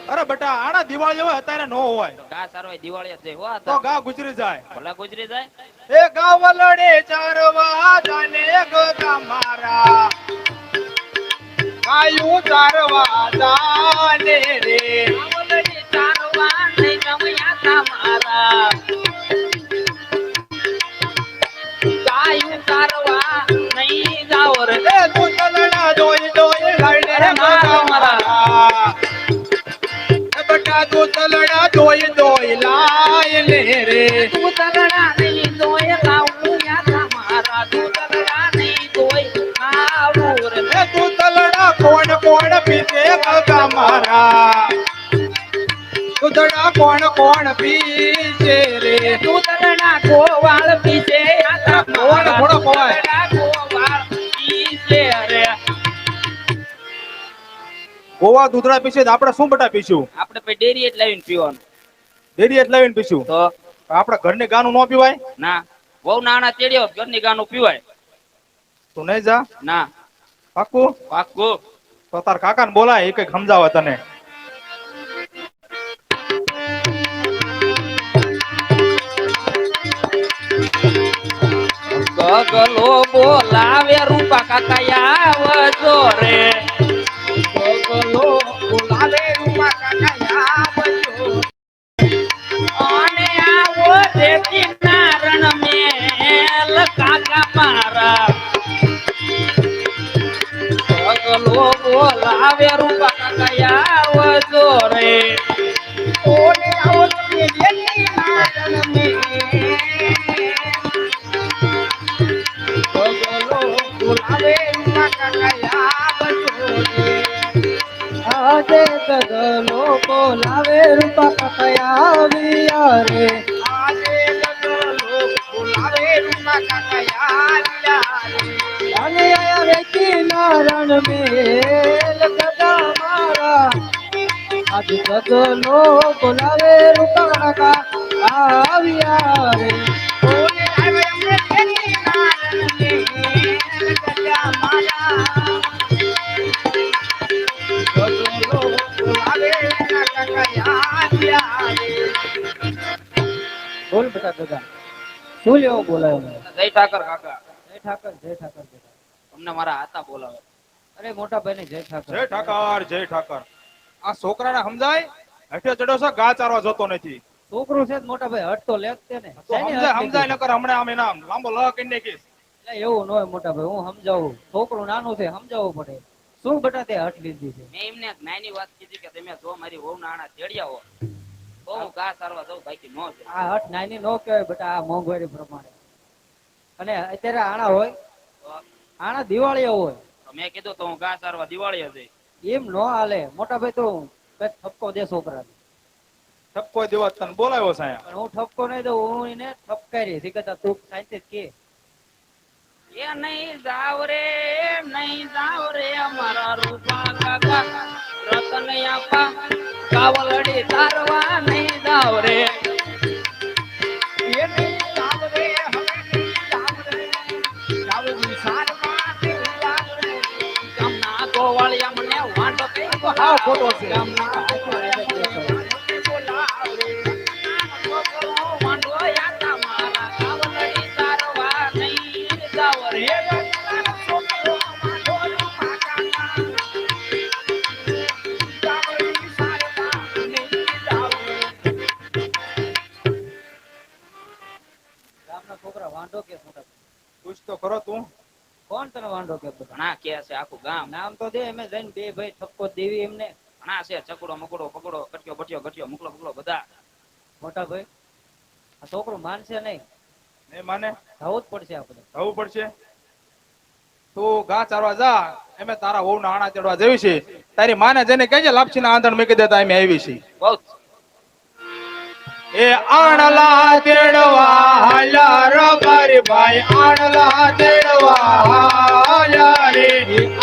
અરે બેટા આના દિવાળી હોય અત્યારે નો હોય ગા સારવાય દિવાળી જ હોય તો ગા ગુજરી જાય ભલા ગુજરી જાય એ ગાવલડે ચારવા જાને ગોગા મારા ગાયું ચારવા જાને રે ગાવલડે ચારવા નહીં ગમ્યા તમારા ગાયું ચારવા નહીં જાવ રે એ દૂતલડા દોઈ દોઈ લડે અરે ગોગા મારા મારા એ બેટા દૂતલડા દોઈ દોઈ લાય લે રે દૂતલડા નહીં દોય લાવું યા તમારા દૂતલડા નહીં દોય લાવું રે એ દૂતલડા કોણ કોણ પીતે ગોગા મારા દૂધડા કોણ કોણ પીશે રે દૂતલડા ગોવાળ પીછે આતા ગોવાળ ઘોડો ખવાય. દૂતલડા ગોવાળ પીછે રે ગોવા દૂધડા પીશે તો આપણે શું બટા પીશું આપણે પછી ડેરી જ લાવીને પીવાનું ડેરી જ લાવીને પીશું તો આપણે ઘરની ગાનું ન પીવાય ના બહુ નાના તેડ્યો ઘરની ગાનું પીવાય તું નહીં જા ના પાક્કું પાક્કું તો તાર કાકાને બોલાય એ કઈક સમજાવે તને ગગલો બોલાવે રૂપા કાકા આવજો રે ગગલો બોલાવે રૂપા કાકા આવજો અને આવો રે કિનારણ મેલ કાકા મારા ગગલો બોલાવે રૂપા કાકા આવજો રે ઓને આવો રે કિનારણ મેલ આજે ગગલો બોલાવે રૂપા કાકા રે આજે ગગલો બોલાવે રૂપા કાકા અને આયા રે કિનારણ મેલ ગગા મારા આજે ગગલો બોલાવે રૂપા કાકા આવ્યા રે ઓને આવ્યા રે કિનારણ મેલ ગગા મારા બોલ બેટા દાદા શું લેવો બોલાયો જય ઠાકર કાકા જય ઠાકર તમને મારા હાથા બોલાવે અરે મોટા ભાઈ ને જય ઠાકર જય ઠાકર જય ઠાકર આ છોકરાને સમજાય હેઠે ચડ્યો છે ગા ચારવા જતો નથી છોકરું છે મોટા ભાઈ હટ તો લેતે ને તો સમજાય નકર હમણાં આમ એના લાંબો લ કરી નાખીશ એવું ન હોય મોટા ભાઈ હું સમજાવું છોકરું નાનું છે સમજાવવું પડે શું બેટા તે હટ લીધી છે મેં એમને નાની વાત કીધી કે તમે જો મારી વહુ નાના તેડિયા હો તો હું ઘા સારવા દઉં બાકી નો આ હટ નાની નો કહેવાય બેટા આ મોંઘવારી પ્રમાણે અને અત્યારે આણા હોય આણા દિવાળી હોય તો મેં કીધું તો હું ઘા સારવા દિવાળી જઈ એમ નો હાલે મોટા ભાઈ તો કઈ ઠપકો દે છોકરા ઠપકો દેવા તને બોલાવ્યો છે અહીંયા હું ઠપકો નહીં દઉં હું એને ઠપકારી શીખતા તું સાયન્સ કે એ નહીં જાવ રે અમારા રૂપા કાકા રતન આપા કાવલડી તારવા નહીં જાવ રે એ નહીં જાવ રે હવે નહીં જાવ રે જાવજી સારવા નહીં જાવ રે ગામના ગોવાળિયા મને વાંઢો કઈ તો હાવ ખોટો છે ગામના વાંઢો કે પૂછ તો ખરો તું કોણ તને વાંઢો કે ઘણા કે છે આખું ગામ નામ તો દે અમે જઈને બે ભાઈ ઠપકો દેવી એમને ઘણા છે ચકડો મકડો પકડો કટક્યો બટ્યો ગટ્યો મુકલો મુકલો બધા મોટા ભાઈ આ છોકરો માનશે નહીં નહીં માને થવું જ પડશે આપણે થવું પડશે તું ઘા ચારવા જા એમે તારા વહુ ના આણા ચડવા જેવી છે તારી માને જેને કહેજે લાપસી ના આંધણ મૂકી દેતા એમ આવી છે બહુ એ આણલા તેડવા હાલ્યા રો મારી ભાઈ આણલા તેડવા હાલ્યા રે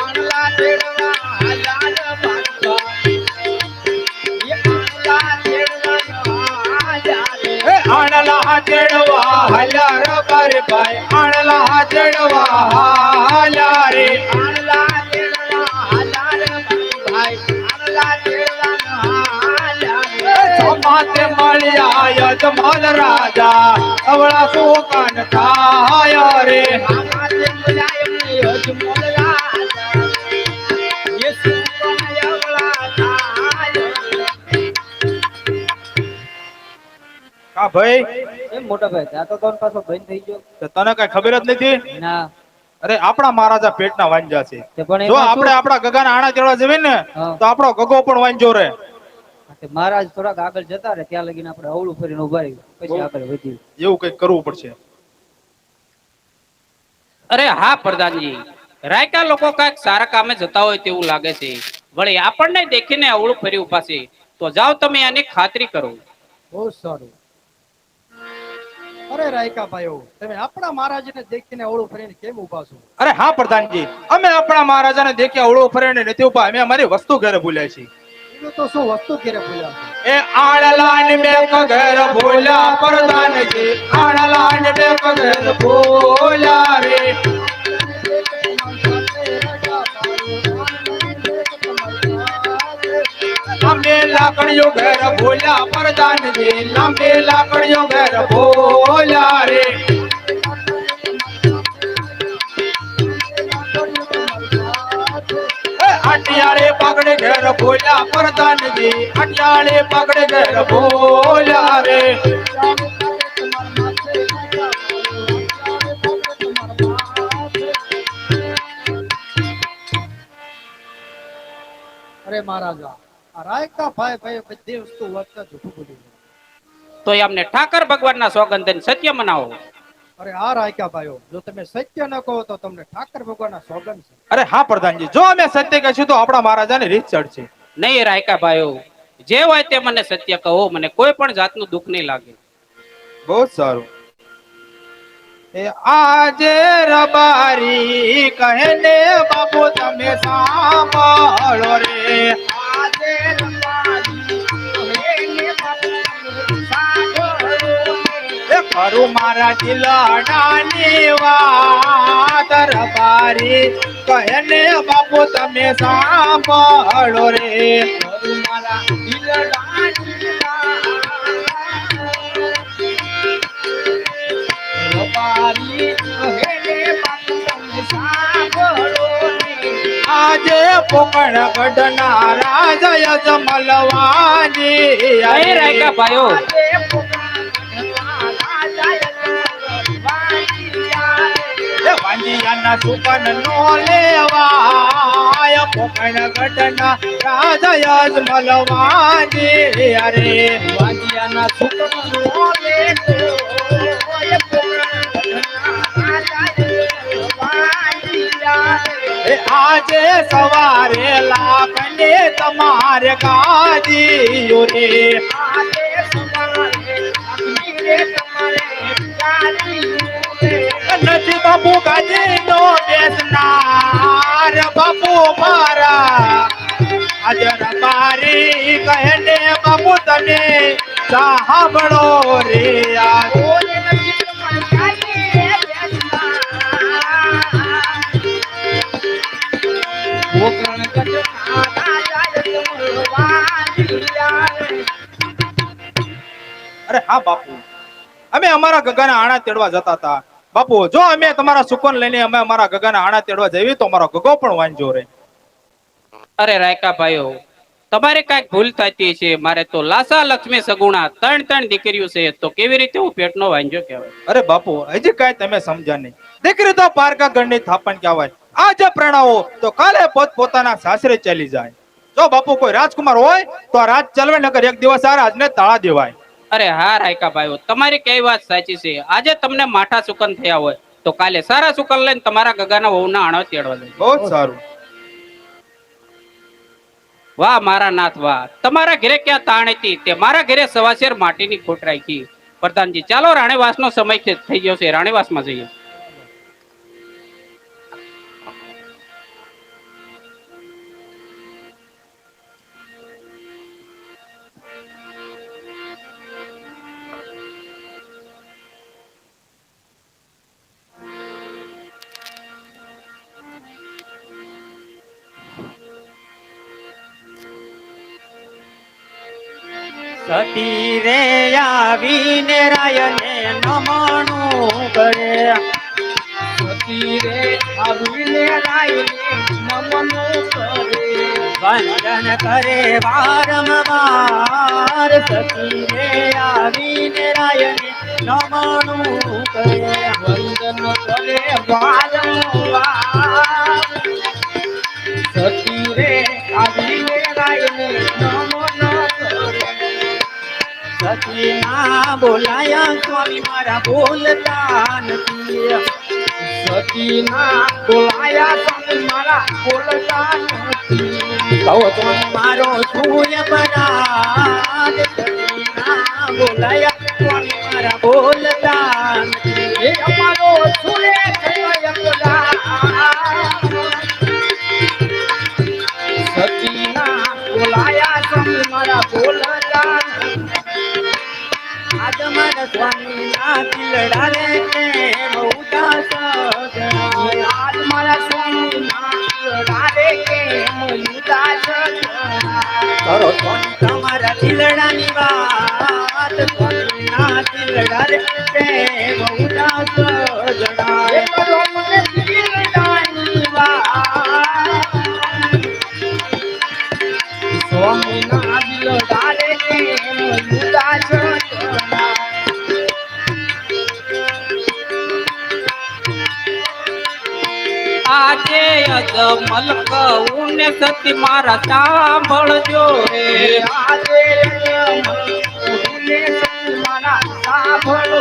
આણલા તેડવા હાલ્યા રો મારી ભાઈ આણલા તેડવા હાલ્યા રે આણલા તેડવા હાલ્યા રો મારી ભાઈ આણલા તેડવા હાલ્યા રે આણલા તેડવા હાલ્યા રે મારી ભાઈ આણલા તેડવા તે મળ્યા યજમાન રાજા અવળા સુકાન થાય રે કા ભાઈ એમ મોટા ભાઈ ત્યાં તો તોન પાછો બંધ થઈ ગયો. તો તને કઈ ખબર જ નથી ના અરે આપણા મહારાજા પેટના વાંજા છે તે પણ જો એમાં આપણે શું? આપણા ગગાના આણા તેડવા જઈએ ને હા. તો આપણો ગગો પણ વાંજો રે તે મહારાજ થોડાક આગળ જતા રહે ત્યાં લગીને આપણે અવળું ફરીને ઉભા રહી પછી આગળ વધી. એવું કઈક કરવું પડશે અરે હા પ્રધાનજી, રાયકા લોકો કાંઈક સારા કામે જતા હોય તેવું લાગે છે. વળી આપણને દેખીને અવળું ફરી ઉભા છે, તો જાઓ તમે આની ખાતરી કરો. બહુ સારું. અરે રાયકા ભાઈઓ, તમે આપણા મહારાજને દેખીને ઓળું ફરીને કેમ ઊભા છો? અરે હા પ્રધાનજી, અમે આપણા મહારાજાને દેખ્યા અવળો ફરીને નથી ઉભા, અમે અમારી વસ્તુ ઘરે ભૂલ્યા છીએ. એવું તો શું વસ્તુ ઘેરે ભૂલ્યા છો? એ આણલાન બે પગર ભૂલ્યા પ્રધાનજી, આણલાન બે પગર ભૂલ્યા રે લાંબે લાકડીઓ ઘર ભૂલ્યા પ્રધાનજી, લાંબે લાકડીઓ ઘર ભૂલ્યા રે અટિયાળે પગડે ઘર ભૂલ્યા પ્રધાનજી, અટિયાળે પગડે ઘર ભૂલ્યા રે અરે મહારાજા, આ રાયકા ભાઈ બધી વસ્તુ વધતા જૂઠું બોલી રહ્યા. તો અમને ઠાકર ભગવાનના સોગંદ દઈને સત્ય મનાવો. અરે આ રાયકા ભાઈઓ, જો તમે સત્ય ન કહો તો તમને ઠાકર ભગવાનના સોગંદ છે. અરે હા પ્રધાનજી, જો અમે સત્ય કહીશું તો આપણા મહારાજાને રીત ચડશે. નહીં રાયકા ભાઈઓ, જે હોય તે મને સત્ય કહો, મને કોઈ પણ જાતનું દુઃખ નહીં લાગે. બહુ સારું. એ આજે રબારી કહે ને બાપુ તમે સાંભળો રે આજે કરું મારા દિલડાની વાત રબારી કહે ને બાપુ તમે સાંભળો રે કરું મારા દિલડાની આજે પોકણ ગઢના રાજા યજમલવાની નહીં રાયકા ભાઈઓ, વાંજિયાના સુકન નો લેવાય પોકણ ગઢના રાજા યજમલવાની અરે વાંજિયાના સુકન નો આજે સવારે લાખને તમારે ગાદીઓ રે આજે સવારે નથી બાપુ ગાદી નો બેસનાર બાપુ મારા આજે રબારી કહે ને બાપુ તમે સાંભળો રે આ અરે હા બાપુ, અમે અમારા ગગાના આણા તેડવા જતા હતા. બાપુ જો અમે તમારા સુકોન લઈને અમે અમારા ગગાના આણા તેડવા જઈએ તો અમારો ગગો પણ વાંજો રે. અરે રાયકા ભાઈઓ, તમારે કાંઈક ભૂલ થતી છે. મારે તો લાસા લક્ષ્મી સગુણા ત્રણ દીકરીઓ છે, તો કેવી રીતે હું પેટનો વાંજો કહેવાય? અરે બાપુ હજી કાંઈ તમે સમજ્યા નહીં. દીકરી તો પારકા ગણની થાપણ કહેવાય. આજે પ્રણાવો તો કાલે પોતાના સાસરે ચાલી જાય. જો બાપુ કોઈ રાજકુમાર હોય તો આ રાજ ચલવે નકર એક દિવસ આ રાજને તાળા દેવાય. અરે હા રાયકા ભાઈઓ, તમારી કઈ વાત સાચી છે. આજે તમને માઠા સુકન થયા હોય તો કાલે સારા સુકન લઈને તમારા ગગાના વહુના આણો તેડવા જાય. બહુ જ સારું. વાહ મારા નાથ વાહ, તમારા ઘરે ક્યાં તાણ હતી તે મારા ઘરે સવાશેર માટીની ખોટ રાખી. પ્રધાનજી ચાલો, રાણીવાસનો સમય થઈ ગયો છે, રાણીવાસમાં જઈએ. સતી રે આવીને રાયને નમણું કરે. સતી રે આવીને રાયને નમન કરે. વંદન કરે વારંવાર સતી રે આવીને રાયને નમણું કરે. વંદન કરે વારંવાર સતી રે આવીને રાયને નમન કરે. સતી ના બોલાયા સ્વામી મારા બોલતા નથી. સતી ના બોલાયા સ્વામી મારા બોલતા નથી. કહો તો મારો સૂર્ય પરાગ. સતી ના બોલાયા સ્વામી મારા બોલતા નથી. એ અમારો સુરે થયો સતી ના બોલાયા સ્વામી મારા બોલતા નથી. આજ મારા સ્વામી ના દિલડા રે પ્રેમ ઉદાસ જણાય. આજ મારા સ્વામી ના રાધે કેમ ઉદાસ જણાય. કરો સ્વામી તમારા દિલડાની વાત. સ્વામી ના દિલડા રે પ્રેમ ઉદાસ જણાય. એ કરો મને દિલડાની વાત. સ્વામી ના દિલડા રે કેમ ઉદાસ જણાય. આજે અજમલ કહું ને સતી મારા સાંભળજો રે. આજે મને મારા સાંભળો.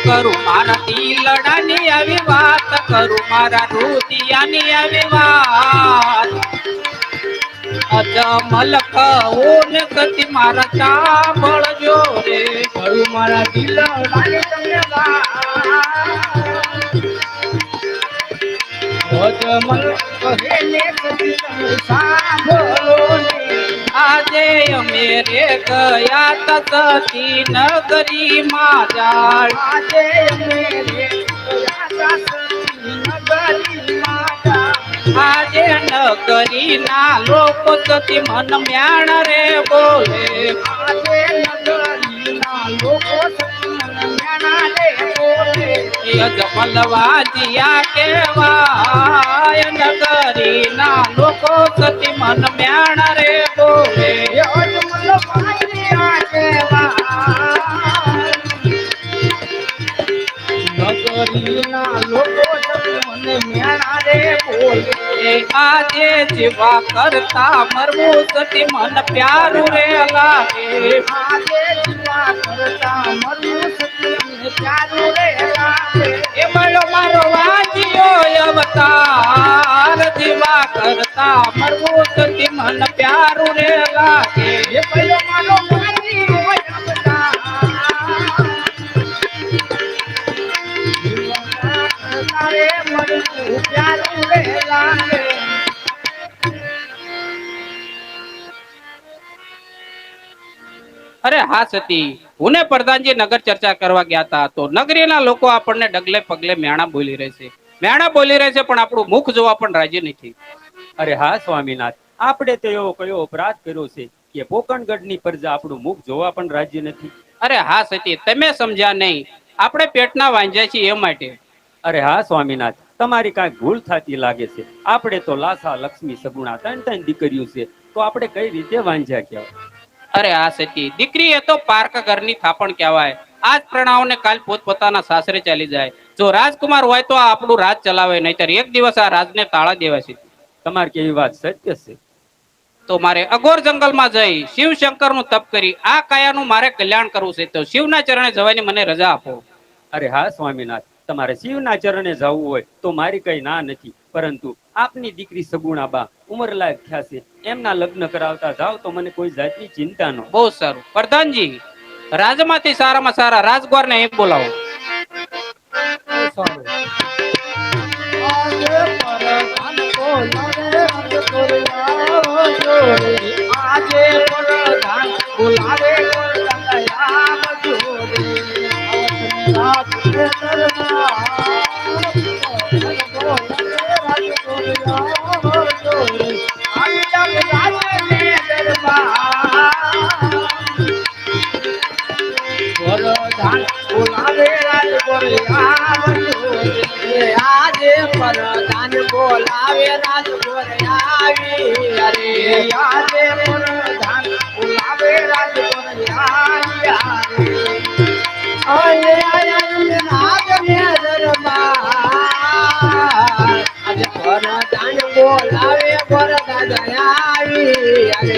કરું મારા દિલડાની આવી વાત, કરું મારા રુદિયાની આવી વાત. અજમલ કહું ને સતી મારા સાંભળજો રે. કરું મારા દિલડાની તમને વાત. અજમલ કહે ને સતી તમે સાંભળો ને. આજે અમે રે ગયા તા સતી નગરીમાં જાળ. આજે અમે રે ગયા તા સતી નગરીમાં જાળ. આજે નગરીના લોકો સતી મન મ્યાણ રે બોલે. આજે નગરીના લોકો સતી મને મેણા રે બોલે. એ અજમલ વાજિયા કેવાય, નગરીના લોકો સતી મન મ્યાણ રે બોલે. એ અજમલ વાજિયા કેવાય, નગરીના લોકો સતી મને મેણા રે બોલે. એ આજે જીવા કરતા મરવું સતી મન પ્યારું રે લાગે. આજે જીવા કરતા મરવું સતી મને પ્યારું રે લાગે. એ મળો મારો વાજિયો અવતાર, જીવા કરતા મરવું સતી મન પ્યારું રે લાગે. એ પેલો મારો મારી હોય અવતાર. તારે મરવું પ્યારું રે લાગે. અરે હા સતી, હું ને પ્રધાનજી નગર ચર્ચા કરવા ગયા હતા તો નગરીના લોકો આપણને ડગલે પગલે મેણા બોલી રહે છે. મેણા બોલી રહે છે પણ આપણું મુખ જોવા પણ રાજી નથી. અરે હા સ્વામીનાથ, આપણે તો એવો કયો અપરાધ કર્યો છે કે પોકણગઢની પ્રજા આપણું મુખ જોવા પણ રાજી નથી. અરે હા સતી, તમે સમજ્યા નહીં. આપણે પેટના વાંજ્યા છીએ એ માટે. અરે હા સ્વામીનાથ, તમારી કાંઈક ભૂલ થતી લાગે છે. આપણે તો લાસા લક્ષ્મી સગુણા ત્રણ દીકરીઓ છે, તો આપણે કઈ રીતે વાંઝ્યા કહેવાય? અરે હા સતી, દીકરી એ તો પારકા ઘરની થાપણ કહેવાય. આજ પ્રણાવને કાલ પોતપોતાના સાસરે ચાલી જાય. જો રાજકુમાર હોય તો આ આપણું રાજ ચલાવે, નહીતર એક દિવસ આ રાજને તાળા દેવાય છે. તમારી કેવી વાત સત્ય છે. તો મારે અઘોર જંગલમાં જઈ શિવશંકરનું તપ કરી આ કાયાનું મારે કલ્યાણ કરવું છે. તો શિવના ચરણે જવાની મને રજા આપો. અરે હા સ્વામીનાથ, તમારે શિવના ચરણે જવું હોય તો મારી કઈ ના નથી, પરંતુ આપની દીકરી સગુણા બા ઉંમરલાયક થયા છે, એમના લગ્ન કરાવતા જાવ તો મને કોઈ જાતની ચિંતા ન. બહુ સારું. પ્રધાનજી, રાજમાંથી સારામાં સારા રાજગોરને અહીં બોલાવો. આજે પરધાન બોલાવે રાજગોરિયા જોડે. આજે પરધાન બોલાવે રાજગોરિયા જોડે. રાત કે દરબાર રાજગોરિયા જોડે. આજે રાજને દરબાર અરે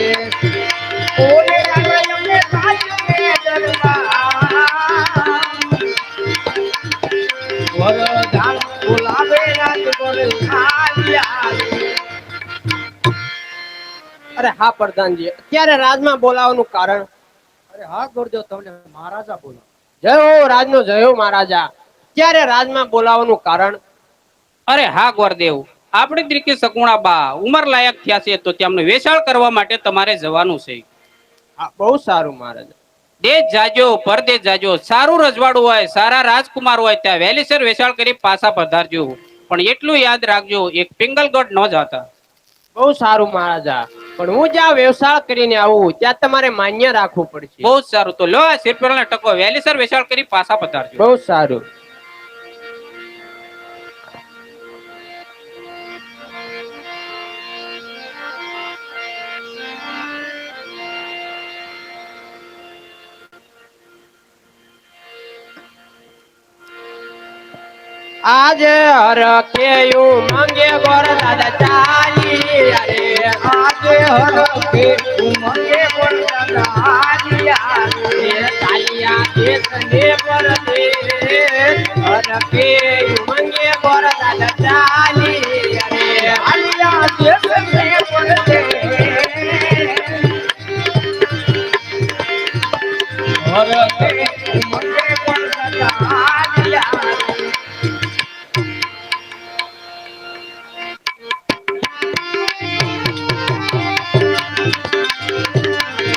હા પ્રધાનજી, અત્યારે રાજમાં બોલાવવાનું કારણ? અરે હા ગોરદેવ, તમને મહારાજા બોલો. જય હો રાજનો જય હો મહારાજા. અત્યારે રાજમાં બોલાવવાનું કારણ? અરે હા ગોરદેવ, આપણી દીકરી સગુણા બા ઉંમર લાયક થયા છે, તો તેમને વેચાણ કરવા માટે તમારે જવાનું છે. હા, બહુ સારું મહારાજા. દેશ જાજો પરદેશ જાજો, સારું રજવાડું હોય, સારા રાજકુમાર હોય ત્યાં વહેલીસર વેચાણ કરી પાછા પધારજો. પણ એટલું યાદ રાખજો, એક પિંગલગઢ ન જાતા. બહુ સારું મહારાજા, પણ હું જ્યાં વ્યવસાય કરીને આવું ત્યાં તમારે માન્ય રાખવું પડશે. બહુ જ સારું, તો લો આ શેરપેરાને ટકો વહેલીસર વેચાણ કરી પાછા પધારજો. બહુ સારું. આજે હરખેયું મંગે ગોર દાદા ચાલી, અરે આજે હરખેયું મંગે ગોર દાદા ચાલી, ચાલિયા દેશને પરદે, હરખેયું મંગે ગોર દાદા ચાલી, અરે ચાલિયા દેશને પરદે, હરખેયું મંગે ગોર દાદા ચાલી.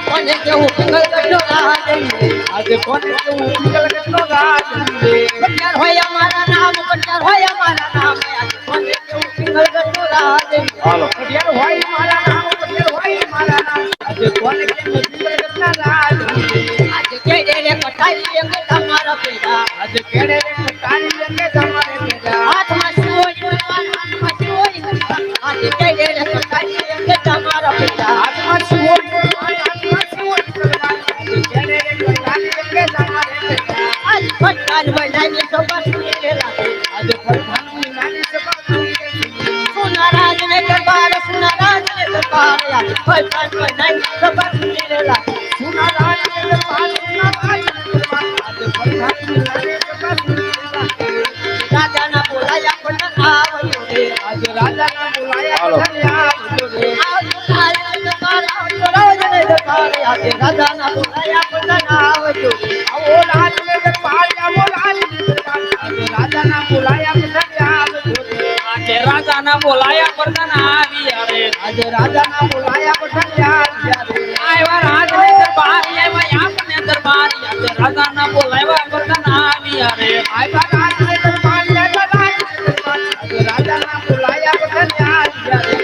કોને કેવું પિંગલગઢનો રાજ, આજે કોને કેવું પિંગલગઢનો રાજ, કટ્યાર હોય અમારા નામ, કટ્યાર હોય અમારા નામ, આજે કોને કેવું પિંગલગઢનો રાજ, હાલો કટ્યાર હોય અમારા નામ, કટ્યાર હોય અમારા નામ, આજે કોને કેવું પિંગલગઢના રાજ, આજે કેડે રે કટાઈ અંગે તમારા પેડા, આજે કેડે રે કટાઈ અંગે તમારે પેડા, હાથમાં શિવોય હાથમાં શિવોય, આજે કેડે રે કટાઈ અંગે તમારા પેડા, હાથમાં શિવોય રાજાના બોલાયા પણ આવજો રે, આજે રાજાના બોલાયા પણ આવજો રે, આજે રાજાના બોલાયા પણ આવજો રે, આવો રાજને દરબાર, આવો રાજને દરબાર, આજે રાજાના બોલાયા પણ આવજો રે, આજે રાજાના બોલાયા પણ આવી રે, આજે રાજાના બોલાયા પણ આવી રે, આવા રાજને દરબાર, આવા આપને દરબાર, આજે રાજાના બોલાયા પણ આવી રે, આવા રાજને દરબાર, આવા રાજને દરબાર, આજે રાજાના બોલાયા પણ આવી રે.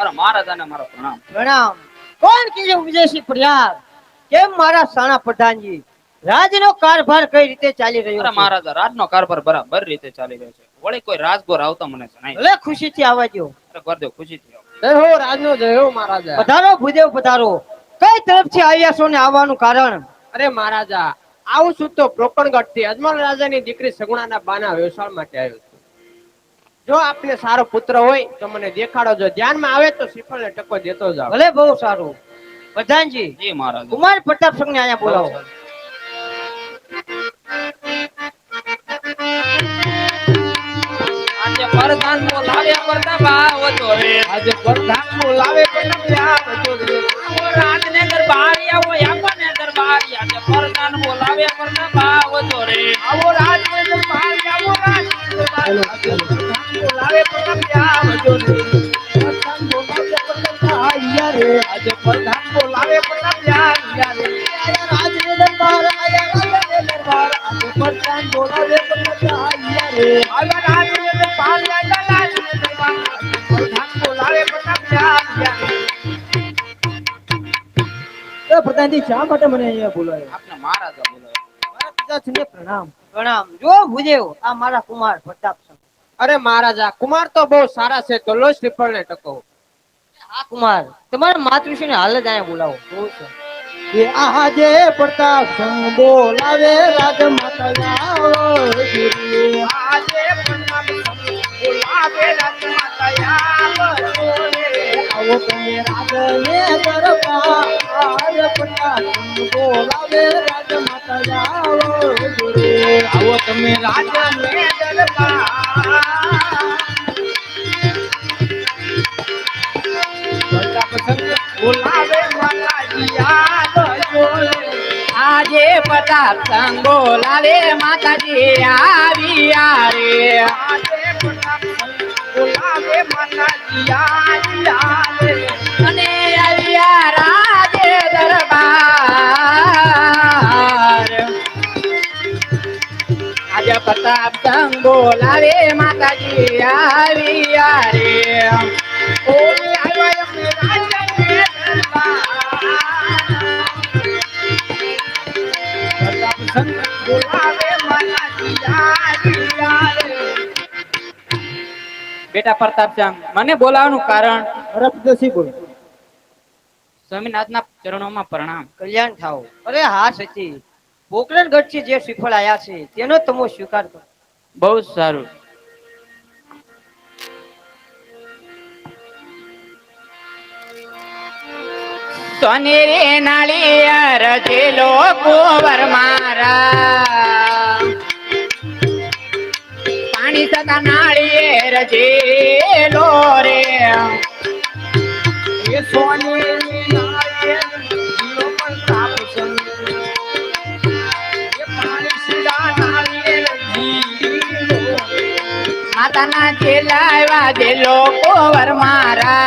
અરે મહારાજાને મારો પ્રણામ. પ્રણામ. કોણ કીધું વિદેશી પ્રયાગ? કેમ મારા સાણા પ્રધાનજી, રાજનો કારભાર કઈ રીતે ચાલી રહ્યો અરે છે? મહારાજા, રાજનો કારભાર બરાબર રીતે ચાલી રહ્યો છે. વળી કોઈ રાજગોર આવતા મને જણાય. ભલે ખુશીથી આવજો. અરે ગોરદેવ, ખુશીથી આવો. જય હો રાજનો જય હો મહારાજા. પધારો ભૂદેવ પધારો. કઈ તરફથી આવ્યા છો ને આવવાનું કારણ? અરે મહારાજા, આવું છું તો પ્રોકણગઢ થી અજમલ રાજાની દીકરી સગુણાના બાના વ્યવસાય માટે આવ્યો છું. જો આપને સારો પુત્ર હોય તો મને દેખાડો, જો ધ્યાનમાં આવે તો શ્રીફળને ટકો દેતો જાવ. ભલે, બહુ સારું. પ્રધાનજી, જી મહારાજા. કુમાર પ્રતાપ સિંહને અહીંયા બોલાવો. આજે પ્રધાન બોલાવે પ્રતાપ આવતો રે, આજે પ્રધાન બોલાવે પ્રતાપ આવતો રે, આવો રાજને દરબાર, આવો આપને દરબાર, આજે પ્રધાન બોલાવે પ્રતાપ આવતો રે, આવો રાજને દરબાર, આવો રાજને દરબાર, આજે પ્રધાન બોલાવે પ્રતાપ આવતો રે, પ્રધાન બોલાવે પ્રતાપ આવ્યા રે, આજે પ્રધાન બોલાવે પ્રતાપ આવ્યા રે, આયા રાજને દરબાર, આયા રાજને દરબાર, આજે પ્રધાન બોલાવે પ્રતાપ આવ્યા રે, આયા રાજને દરબાર, આયા રાજને દરબાર, આજે પ્રધાન બોલાવે પ્રતાપ આવ્યા રે. પ્રધાનજી, શા માટે મને અહીંયા બોલાવ્યો? આપને મહારાજા બોલાવે. મારા પિતાશ્રીને પ્રણામ. પ્રણામ. જો ભૂદેવ, આ મારા કુમાર પ્રતાપ સિંહ. અરે મહારાજા, કુમાર તો બહુ સારા છે, તો લો શ્રીફળને ટકો. આ કુમાર, તમારા માતૃશ્રીને હાલ જ અહીંયા બોલાવો. બહુ છે. એ આજે પ્રતાપ સંગ બોલાવે રાજમાતા આવજો રે. આજે પ્રતાપ સંગ બોલાવે રાજમાતા આવજો રે, આવો તમે રાજને દરબાર પટાણ બોલાવે રાજમાતા જાઓ રે આવો તમે રાજને દરબાર બોલાવે માતાજી આવજો આજે પ્રતાપ સંગ બોલાવે માતાજી આવ્યા રે આજે પ્રતાપ બોલાવે માતાજી આવ્યા રે અને આવ્યા રાજે દરબાર આજે પ્રતાપ સંગ બોલાવે માતાજી આવ્યા રે ઓલી આવ્યા અમને રાજને દરબાર પ્રતાપ સંગ બોલાવે માતાજી આવ્યા રે બેટા પ્રતાપચંદ મને બોલાવવાનું કારણ રબદસી બોલ સ્વામિનાથના ચરણોમાં પ્રણામ. કલ્યાણ થાવ. અરે હા સચી પોકરણગઢથી જે શ્રીફળ આયા છે તેનો તમો સ્વીકાર કરો. બહુ સારું. સોનેરી નાળિયેર જેલો કુંવર મારા પાણી સદા નાળિયેર જેલો રે એ સોની નાળિયેર જીલો પણ તાપ સંગ એ પાણી સીધા નાળિયેર જીલો માતાના જેલાવા જેલો કુંવર મારા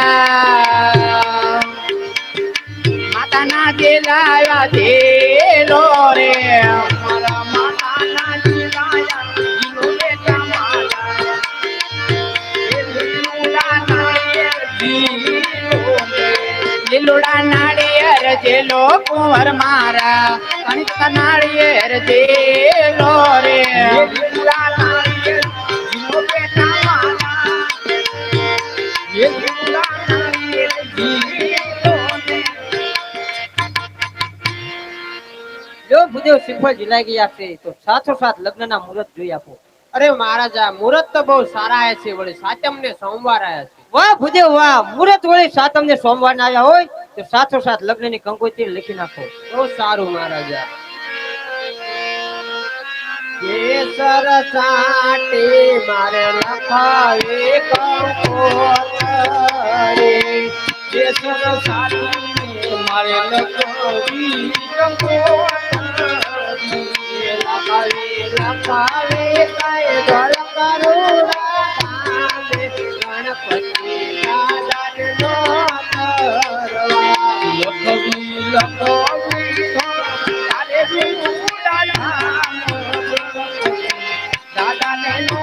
માતાના જેલાવા જેલો રે મારા માતાના જીલાયા જીલો બેટા મારા એ લીલુડા નાળિયેર જીલો લીલુડા નાળિયેર જેલો કુંવર મારા કણિક નાળિયેર જેલો રે લીલુડા નાળિયેર જીલો બેટા મારા એ લીલુડા નાળિયેર જીલો જો ભૂદેવ શ્રીફળ જીલાઈ ગયા છે તો સાથોસાથ લગ્નના મુહૂર્ત જોઈ આપો. અરે મહારાજા મુહૂર્ત તો બહુ સારા આયા છે વળી સાતમ ને સોમવાર આયા છે વાહ ભૂદેવ વાહ, મુહૂર્ત વળી સાતમ ને સોમવાર ના આવ્યા હોય તો સાથોસાથ લગ્નની કંકોત્રી લખી નાખો. બહુ સારું મહારાજા કેસર સાટે મારે લખાવે કંકોત્રી કેસર સાટી મારે લખવી કંકોત્રી લખાવે લખાવે કઈ દળ કરુણા ધામે ગણપતિ દાદાનો કરવા લખવી લખવી તારે દાદાને નો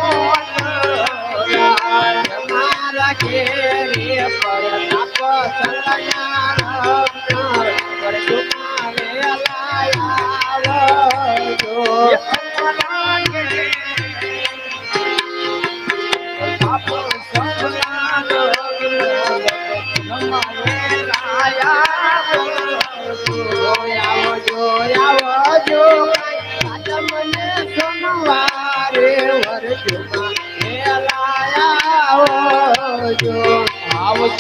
મારા ઘેરે પર તાપ સંગના પર સુખા વેલાયા આવજો આવજો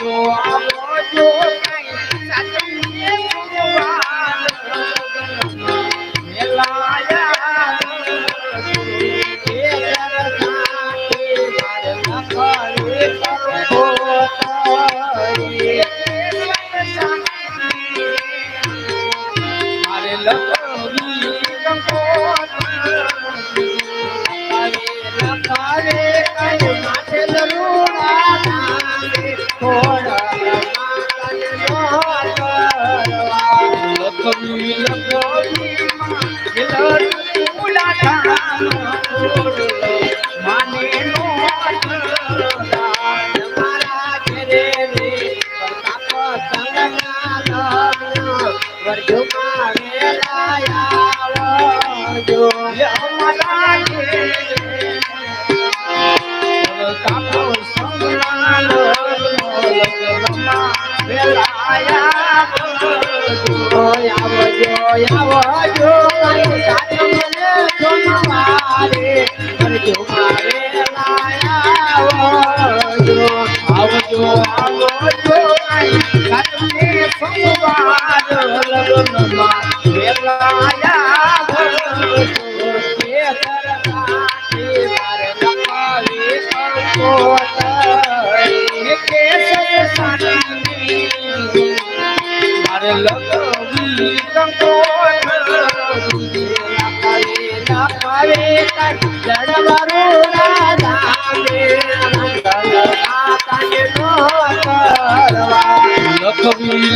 મારે લખવી લખાવે કઈ માથે દરુડા નામે થોડા લખવી લખવી માને નો મારા ઘરે રે પ્રતાપ સંગના લગ્ન વર્ધુમાં વેલાયા અમારા ઘેરે કાપો સંગલાલો લગ્નમાં વેલાયા આવજો આવજો કઈ સાથે મને સોમવારે વર્ધુમાં વેલાયા આવજો આવજો સોમવાર લગ્નમાં વેલાયા કેસર સાટી મારે લખાવી કંકોતરી કેસર સાટી મારે લખાવી કંકોતરી લખાવી જડવારું રાધામે માતાને નો કરવા લખવી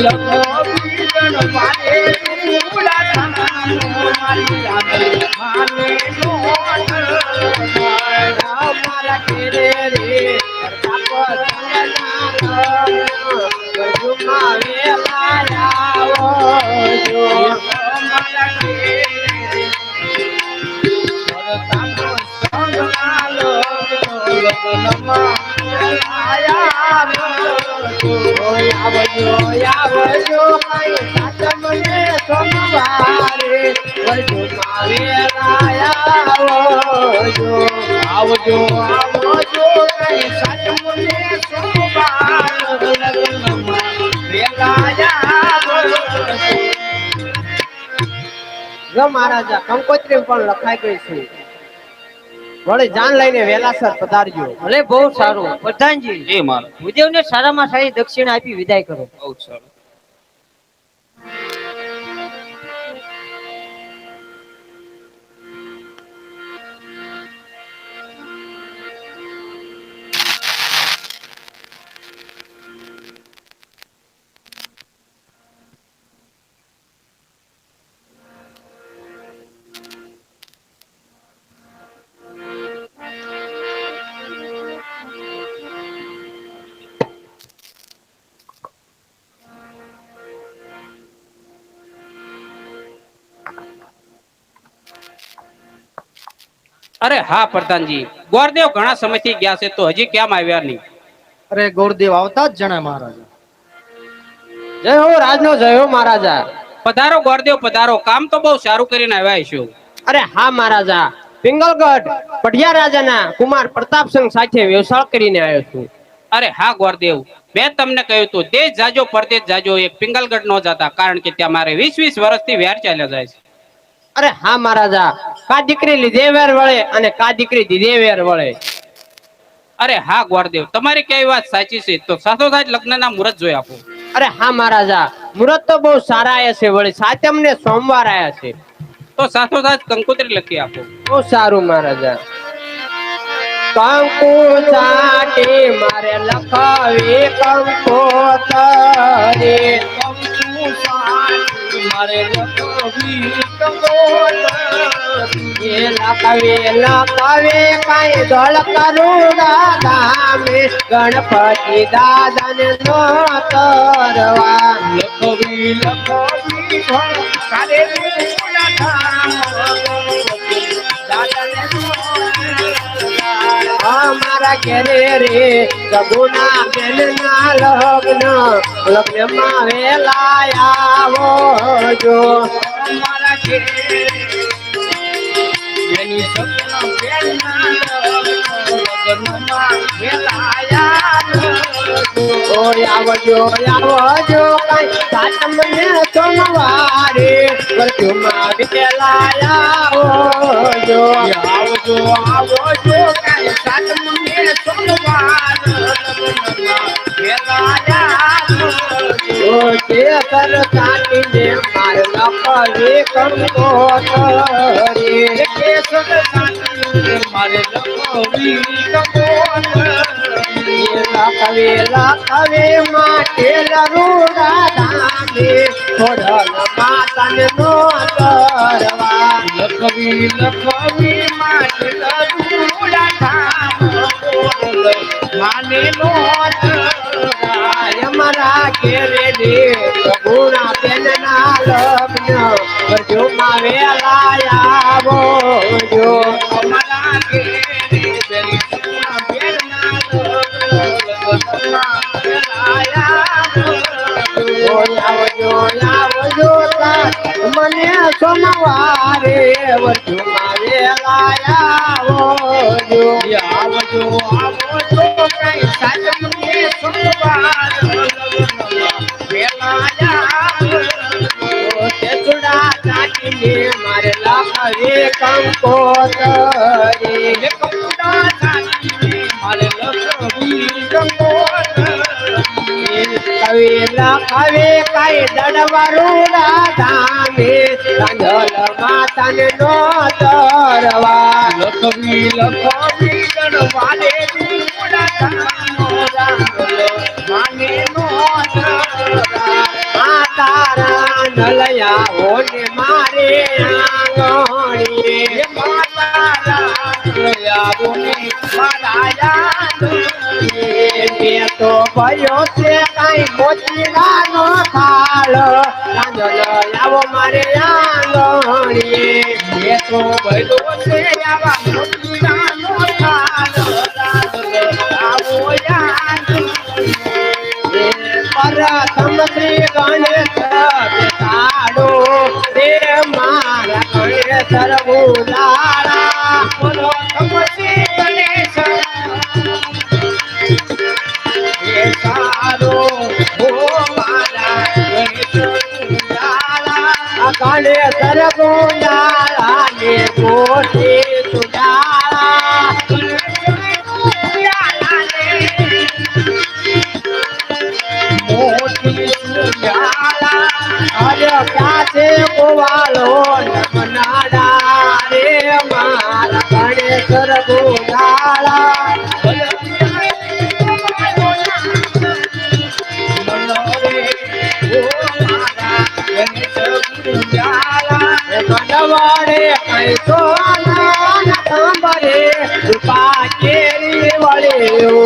ગણવારે મારી માને નો મારા કેરે રે આવજો આવજો કઈ સાચ મને સોમવાર લગ્નમાં વેલાયા મહારાજા કંકોત્રી પણ લખાઈ ગઈ છે વળી જાન લઈને વેલાસર પધારજો ભલે બહુ સારું પ્રધાનજી એ મારો ભૂદેવને સારામાં સારી દક્ષિણા આપી વિદાય કરો બહુ સારું. અરે હા પ્રધાનજી, ગોરદેવ ઘણા સમયથી ગયા છે તો હજી કેમ આવ્યા નહીં? અરે ગોરદેવ આવતા જ જણા મહારાજા. જય હો રાજનો જય હો મહારાજા. પધારો ગોરદેવ પધારો, કામ તો બહુ સારું કરીને આવ્યા છો. અરે હા મહારાજા, પિંગલગઢ પઢિયા રાજાના કુમાર પ્રતાપસિંહ સાથે વ્યવસાય કરીને આવ્યો છું. અરે હા ગોરદેવ, મેં તમને કહ્યું હતું દેશ જાજો પરદેશ જાજો, એક પિંગલગઢ નો જતા, કારણ કે ત્યાં મારે 20 વર્ષથી વેર ચાલ્યા જાય છે. અરે હા મહારાજા, કા દીકરી લીધે વેર વળે અને કા દીકરી દીધે વેર વળે. અરે હા ગોરદેવ, તમારી કઈ વાત સાચી છે, તો સાથોસાથ લગ્નના મુહૂર્ત જોઈ આપો. અરે હા મહારાજા, મુહૂર્ત તો બહુ સારા આયા છે, વળી સાતમ ને સોમવાર આયા છે. તો સાથોસાથ કંકોત્રી લખી આપો. બહુ સારું મહારાજા. કંકુ ચાટી મારે લખાવી કંકોતરી, કંકુ ચાટી મારે લખાવી કંકોતરી, એ લખાવી લખાવી કઈ દળ કરું દાદામે ગણપતિ દાદાને નો તરવા લખાવી લખાવી કાલે અમારા ઘરે રે સગુના બેન ના લગ્ન માં વેલા આવો જો. અમારા ઘરે બેની સગુના બેન ના લગ્નમાં વેલા આવજો આવજો કઈ સાતમ ને સોમવારે વર્તુમાં વેલા આવજો આવજો આવજો કઈ સાતમ ને સોમવાર વેલા આવજો કેસર સાટીને માર લખવી કંકોતરી, કેસર સાટીને માર લખવી કંકોતરી, લખવી લખવી માટે લરુડા ધામે થોડલ માતાને નો કરવા લખવી લખવી માટે લરુડા ધામે માને નો અમારા ઘેરે રે ગુણા બેન ના લગ્ન વર્જુમાં વેલા આવો જો. અમારા ઘેરે બેન ના આવજો આવજો મને સોમવારે વર્તુમાં વેલા આવજો આવજો આવજો કઈ સાતમ ને સોમવાર વેલા આવે કંકોતરી કંકુડા સાચીને મારે લખવી કંકોતરી. કવિ લખાવે કઈ દડવારું રાધામે કાંધલ માતાને નો તરવા લખવી ગણવાલે કંકુડા સાચીનો રાંગલો માને નો ધરા. માતારા નલયા હોને મારે આંગણીએ મેં તો ભયો છે કઈ મોતીડાનો થાળ કાંધલ આવો મારે આંગણીએ પ્રથમ શ્રી ગણેશ બેસાડો રે મારા ગણેશ રઘુલાળા ગણેશ રઘુલાળા ને મોટી સુડાળા અરે ક્યાંથી ગોવાળો નમનાડા રે મારા ગણેશ રઘુલાળા ગણવાડે કઈ સોના સાંભળે રૂપા કેરી વળ્યો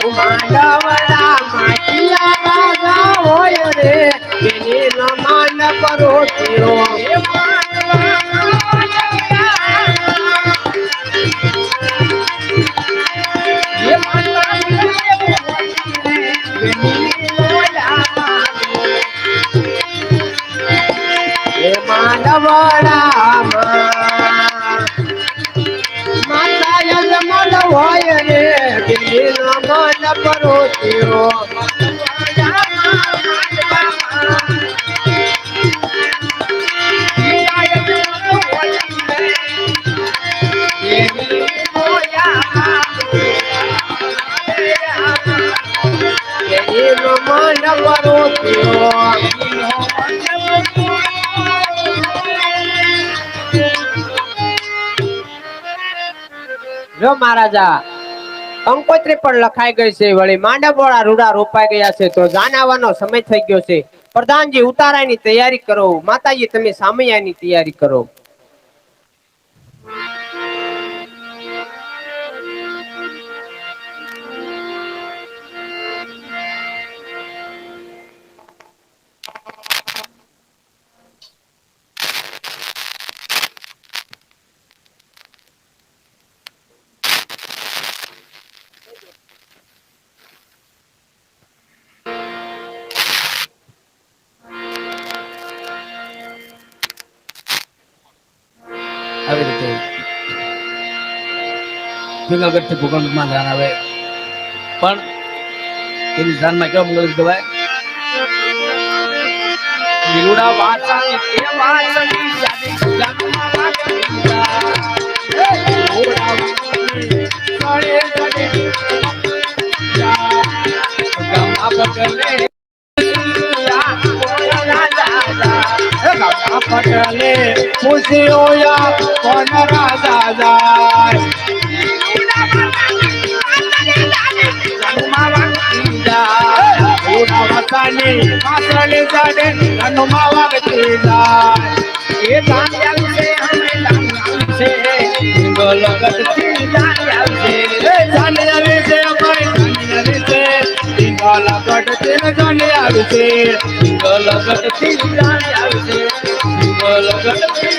માંડવડા માટીલા રાજા હોય રે એની નમન કરો તેરો માંડવડામાં માતા યજમાન હોય રે એની નમન કરો તેરો એની નમન કરો તેરો જો મહારાજા કંકોત્રી પણ લખાઈ ગઈ છે વળી માંડવવાળા રૂડા રોપાઈ ગયા છે તો જાનાવાનો સમય થઈ ગયો છે પ્રધાનજી ઉતારાની તૈયારી કરો માતાજી તમે સામૈયાની તૈયારી કરો આવી રીતે જુનાગઢ થી ભૂકંપમાં ધ્યાન આવે પણ એની ધ્યાનમાં કેવા મંગળ કહેવાય વિરુડા વાચાની કે વાચની જાડી જાનમાં વાચની પટલે ખુશીઓયા કોણ રાજા જાય માસળી જાડે હનુમા વાગતી જાય એ જાણ્યા છે અમે જાણ્યા છે ગલગટથી જાણ્યા છે જાણ્યા છે અમે જાણ્યા છે ગલગટથી જાણ્યા છે ગલગટથી જાણ્યા છે ગલગટથી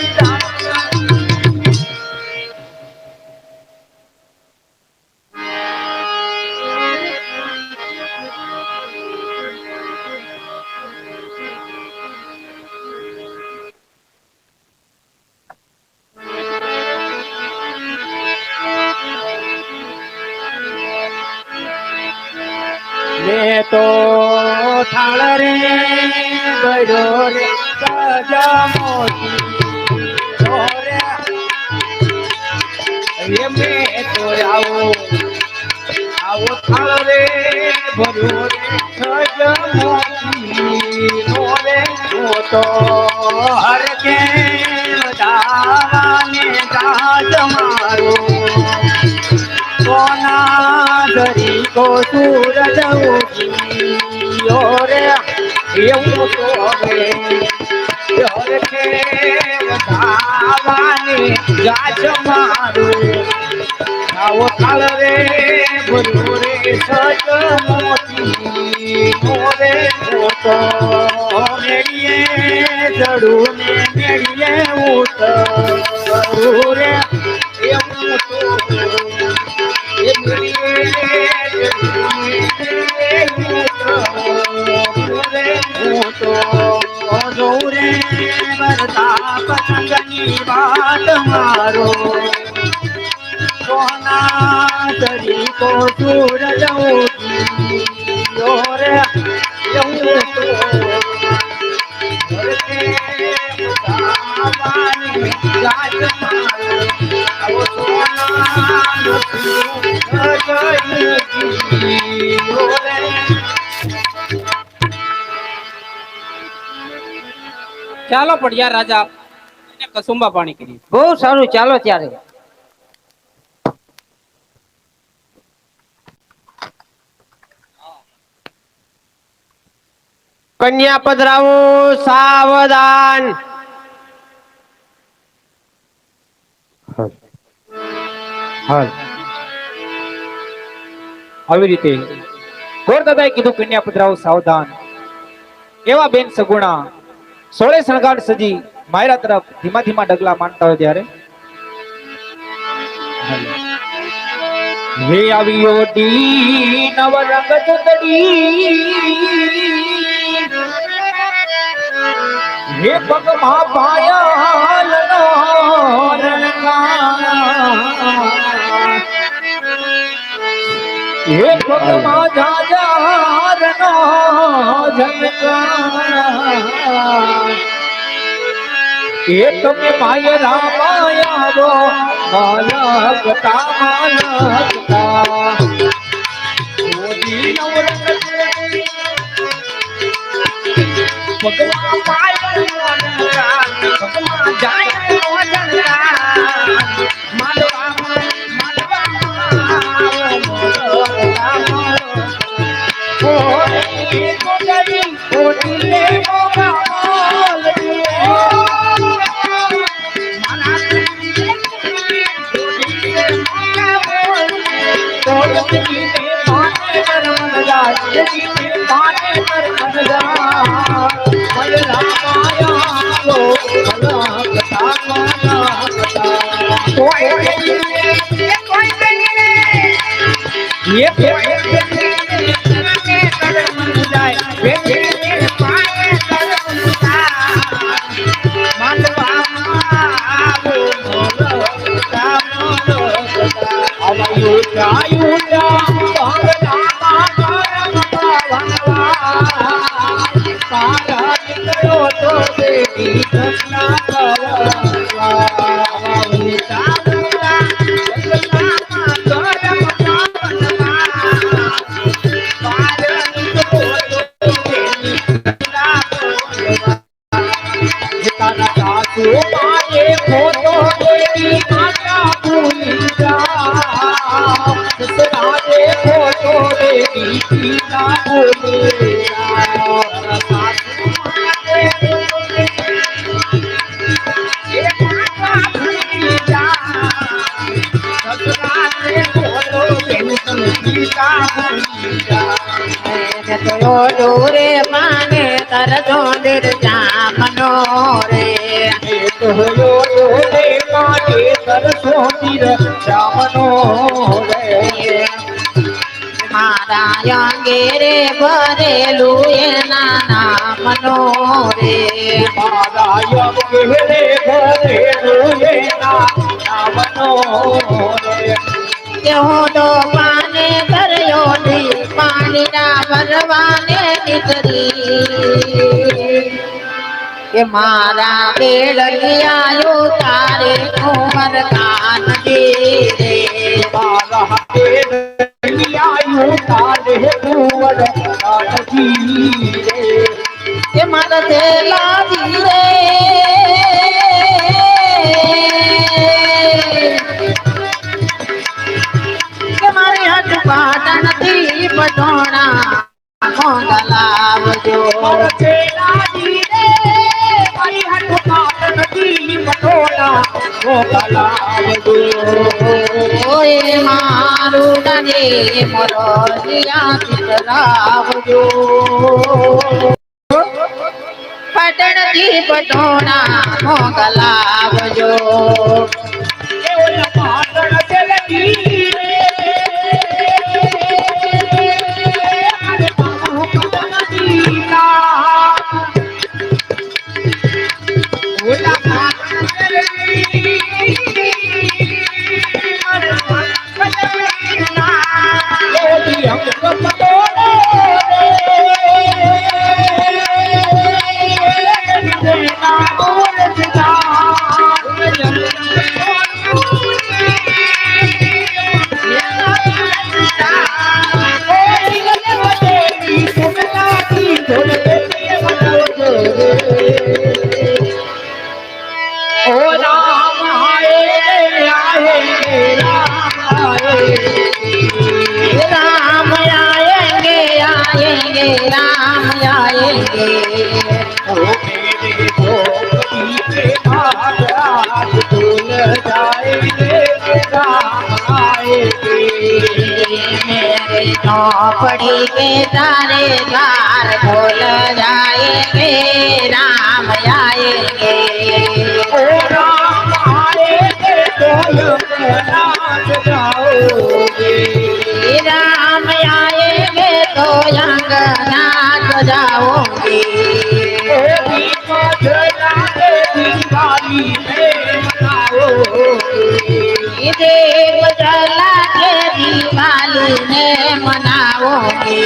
મોટો થાળ રે ગયો રે સજા મોટી રે એમે તો આવો થાળ રે ભર્યો રે સજા મોટી રે મોટો હર કે દાવાને દાજ મારો સોના ધરી કો સૂરજ ઉગીયો રે એવું તો હવે હર કે દાવાને દાજ મારો આવો થાળ રે ભર્યો રે સજ મોતી મોરે મોટો મેળીએ જડું ને મેળીએ ઉતરું રે એવું તો એ મેળીએ જડું ને મેળીએ ઉતરું રે મોટો જોઉં રે વરતા પતંગની વાત મારો સોના તરી કો સૂરજ ઉગીયો રે એવું તો હરકે દાવાને ગાજ મારો આવો સોનાનો સૂરજ ઉગીયો રે ચાલો પડિયા રાજા એને કસુંબા પાણી કરી. બહુ સારું, ચાલો ત્યારે. કન્યા પધરાવો સાવધાન. હાલ આવી રીતે ગોર દાદાએ કીધું કન્યા પધરાવો સાવધાન. એવા બેન સગુણા સોળે શણગાર સજી માયરા તરફ ધીમા ધીમા ડગલા માંડતા હોય ત્યારે હે આવ્યો ડી નવરંગ ચુંદડી હે પગમાં પાયલનો રણકાર હે પગમાં જાજારનો ઝનકાર એ તમે માય રામાયાવો માલકતા માલકતા ઓજી નવરંગ ભગવાન પાયલના ભગવાન જાય માલવા ડોરે માને તર જોંદર જામનો રે ડોરે માને તર જોંદર જામનો રે મારા અંગે રે ભરેલું એના નામનો રે મારા અંગે રે ભરેલું એના નામનો રે કેવો તો પાને તરયો પાણી ના ભરવા કે મારા બેડલિયાયો તારે કોમર કાનજી રે મારા બેડલિયાયો તારે કોમર કાનજી રે કે મારા દેલાજી રે કે મારી હટ પાટણથી પટોણા મોગલાવજો દેલાજી રે મારી હટ પાટણથી પટોણા મોગલાવજો ઓય મારું ગને મોરો દિયા ચિતરાવજો પટણથી પટોણા મોગલાવજો પાટણ ચલતી पड़ी के तारे द्वार खोल जाएंगे राम आएंगे ओ राम आएंगे तो नाच जाओगे राम आएंगे तो यंग नाच जाओगे दिवाली में मनाओगे देव जला के दिवाली में मनाओगे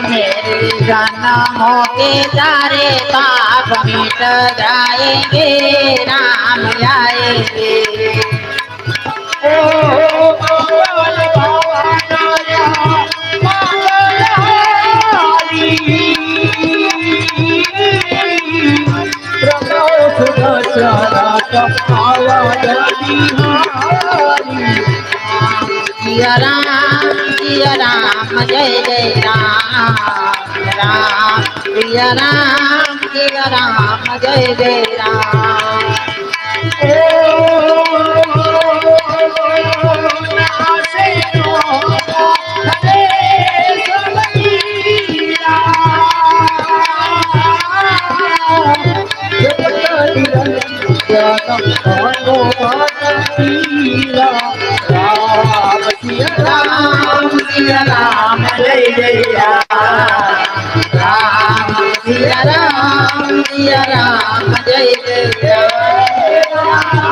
मेरे जन्मों के सारे पाप मिट जाएंगे राम आएंगे सिया राम जय जय राम राम सिया राम जय जय राम राम जय जय राम सिया राम जय जय राम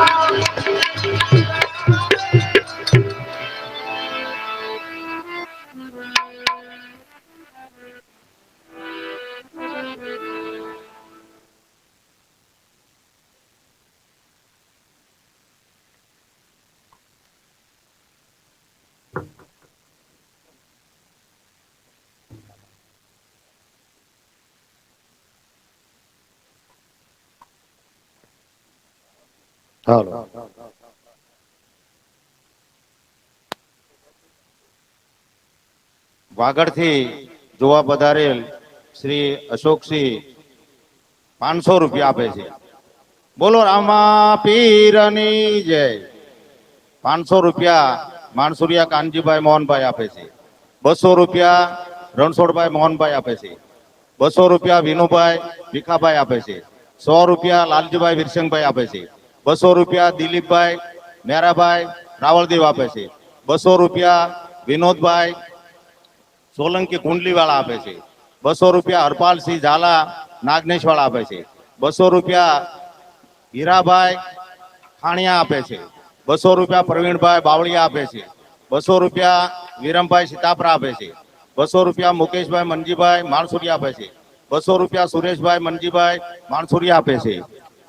હાલો વાગડથી જોવા પધારેલ શ્રી અશોકસિંહ 500 રૂપિયા આપે છે. બોલો રામા પીરની જય. 500 રૂપિયા માણસુરિયા કાનજીભાઈ મોહનભાઈ આપે છે. 200 રૂપિયા રણછોડભાઈ મોહનભાઈ આપે છે. 200 રૂપિયા વિનુભાઈ ભીખાભાઈ આપે છે. 100 રૂપિયા લાલજીભાઈ વિરસંગભાઈ આપે છે. 200 રૂપિયા દિલીપભાઈ મેરાભાઈ રાવળદેવ આપે છે. 200 રૂપિયા વિનોદભાઈ સોલંકી કુંડલીવાળા આપે છે. 200 રૂપિયા હરપાલસિંહ ઝાલા નાગનેશવાળા આપે છે. 200 રૂપિયા હીરાભાઈ ખાણિયા આપે છે. 200 રૂપિયા પ્રવીણભાઈ બાવળિયા આપે છે. 200 રૂપિયા વિરમભાઈ સીતાપરા આપે છે. 200 રૂપિયા મુકેશભાઈ મનજીભાઈ માણસુરિયા આપે છે. 200 રૂપિયા સુરેશભાઈ મનજીભાઈ માણસુરિયા આપે છે.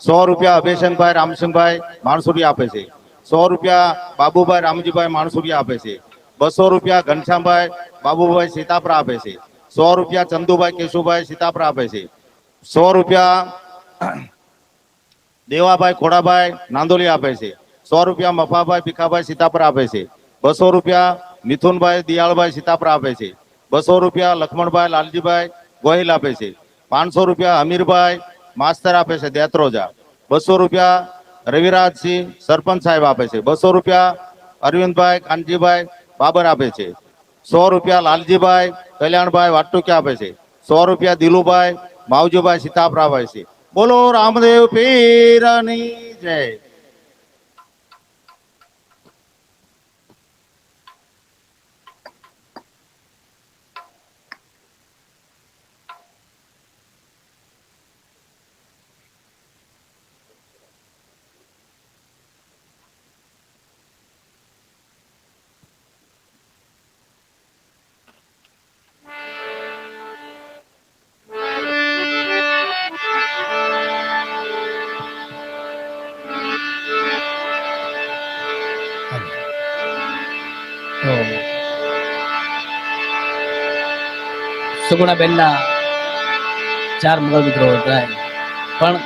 100 રૂપિયા અભયશંકભાઈ રામસિંહભાઈ માણસુરિયા આપે છે. 100 રૂપિયા બાબુભાઈ રામજીભાઈ માણસુરિયા આપે છે. 200 રૂપિયા ઘનશ્યામભાઈ બાબુભાઈ સીતાપરા આપે છે. 100 રૂપિયા ચંદુભાઈ કેશુભાઈ સીતાપરા આપે છે. 100 રૂપિયા દેવાભાઈ ખોડાભાઈ નાંદોલી આપે છે. 100 રૂપિયા મફાભાઈ ભીખાભાઈ સીતાપરા આપે છે. 200 રૂપિયા મિથુનભાઈ દિયાળભાઈ સીતાપરા આપે છે. 200 રૂપિયા લક્ષ્મણભાઈ લાલજીભાઈ ગોહિલ આપે છે. 500 રૂપિયા અમીરભાઈ માસ્તર આપે છે દેત્રોજા. 200 રૂપિયા રવિરાજસિંહ સરપંચ સાહેબ આપે છે. 200 રૂપિયા અરવિંદભાઈ કાનજીભાઈ બાબર આપે છે. 100 રૂપિયા લાલજીભાઈ કલ્યાણભાઈ વાટુકિયા આપે છે. 100 રૂપિયા દિલુભાઈ માવજીભાઈ સીતાપરા આપે છે. બોલો રામદેવ પીરની જય. સુગુણાબેનના 4 મંગળ મિત્રો થાય પણ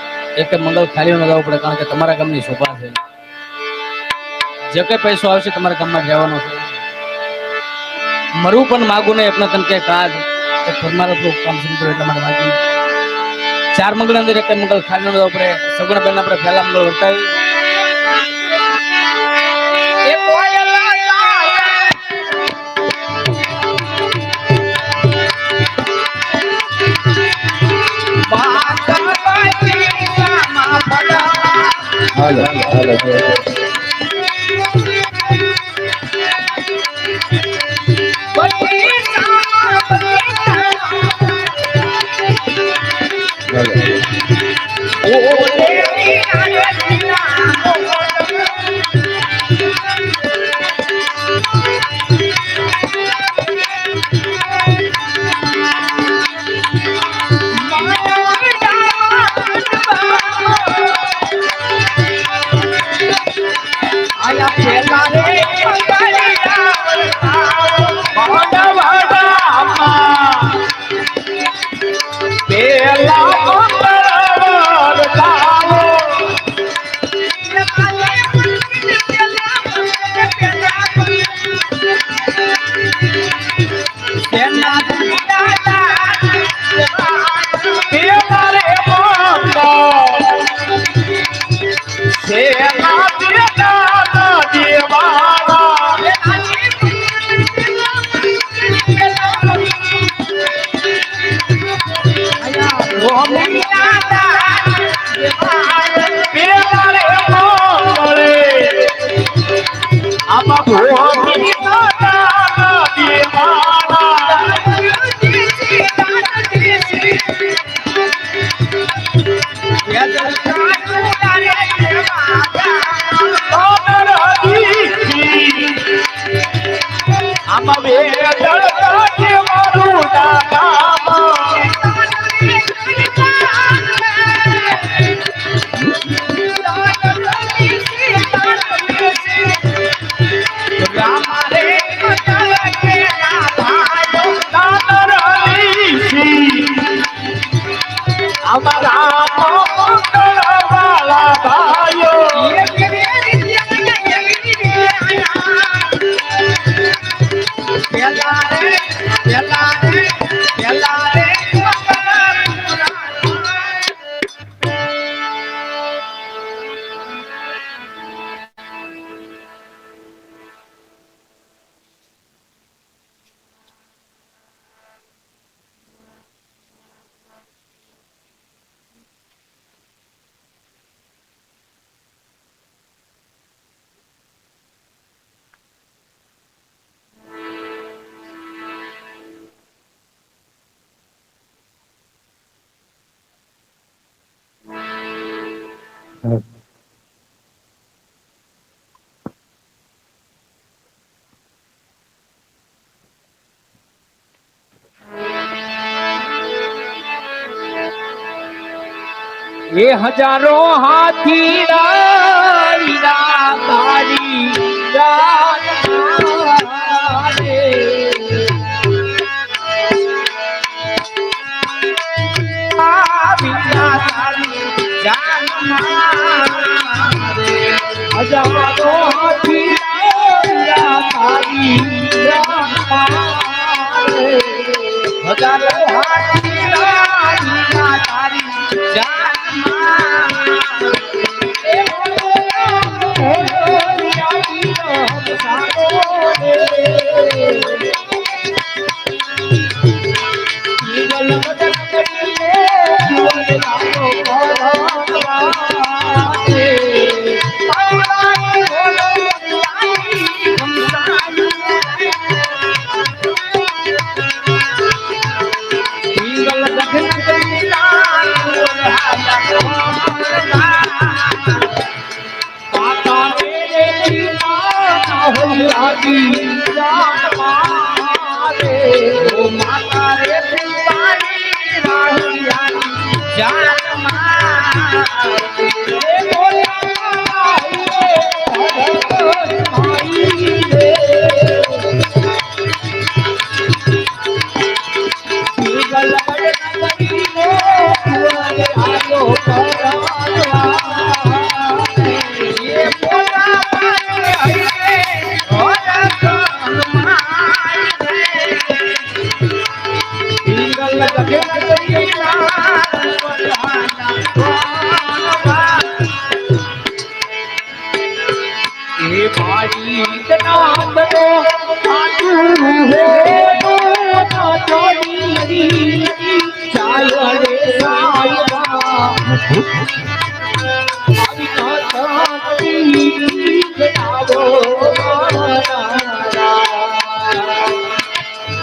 એક મંગળ ખાલી ન જવું પડે, કારણ કે તમારા ગામની શોભા છે. જે કઈ પૈસો આવશે તમારા ગામમાં જવાનો છે. મરવું પણ માગું નહીં એટલે તને કે કાજ તમારું તો કામ છે મિત્રો, એટલા માટે માગી 4 મંગળ અંદર એક મંગળ ખાલી ન જવું પડે. સુગુણાબેન આપણે પહેલા મંગળ વર્તાવી. એ હજારો હાથી રાણીના તારી જાન મારે. વિના તારી જાન મારે. હજારો હાથી રાણીના તારી જાન મારે. હજારો હાથી રાણીના તારી જાન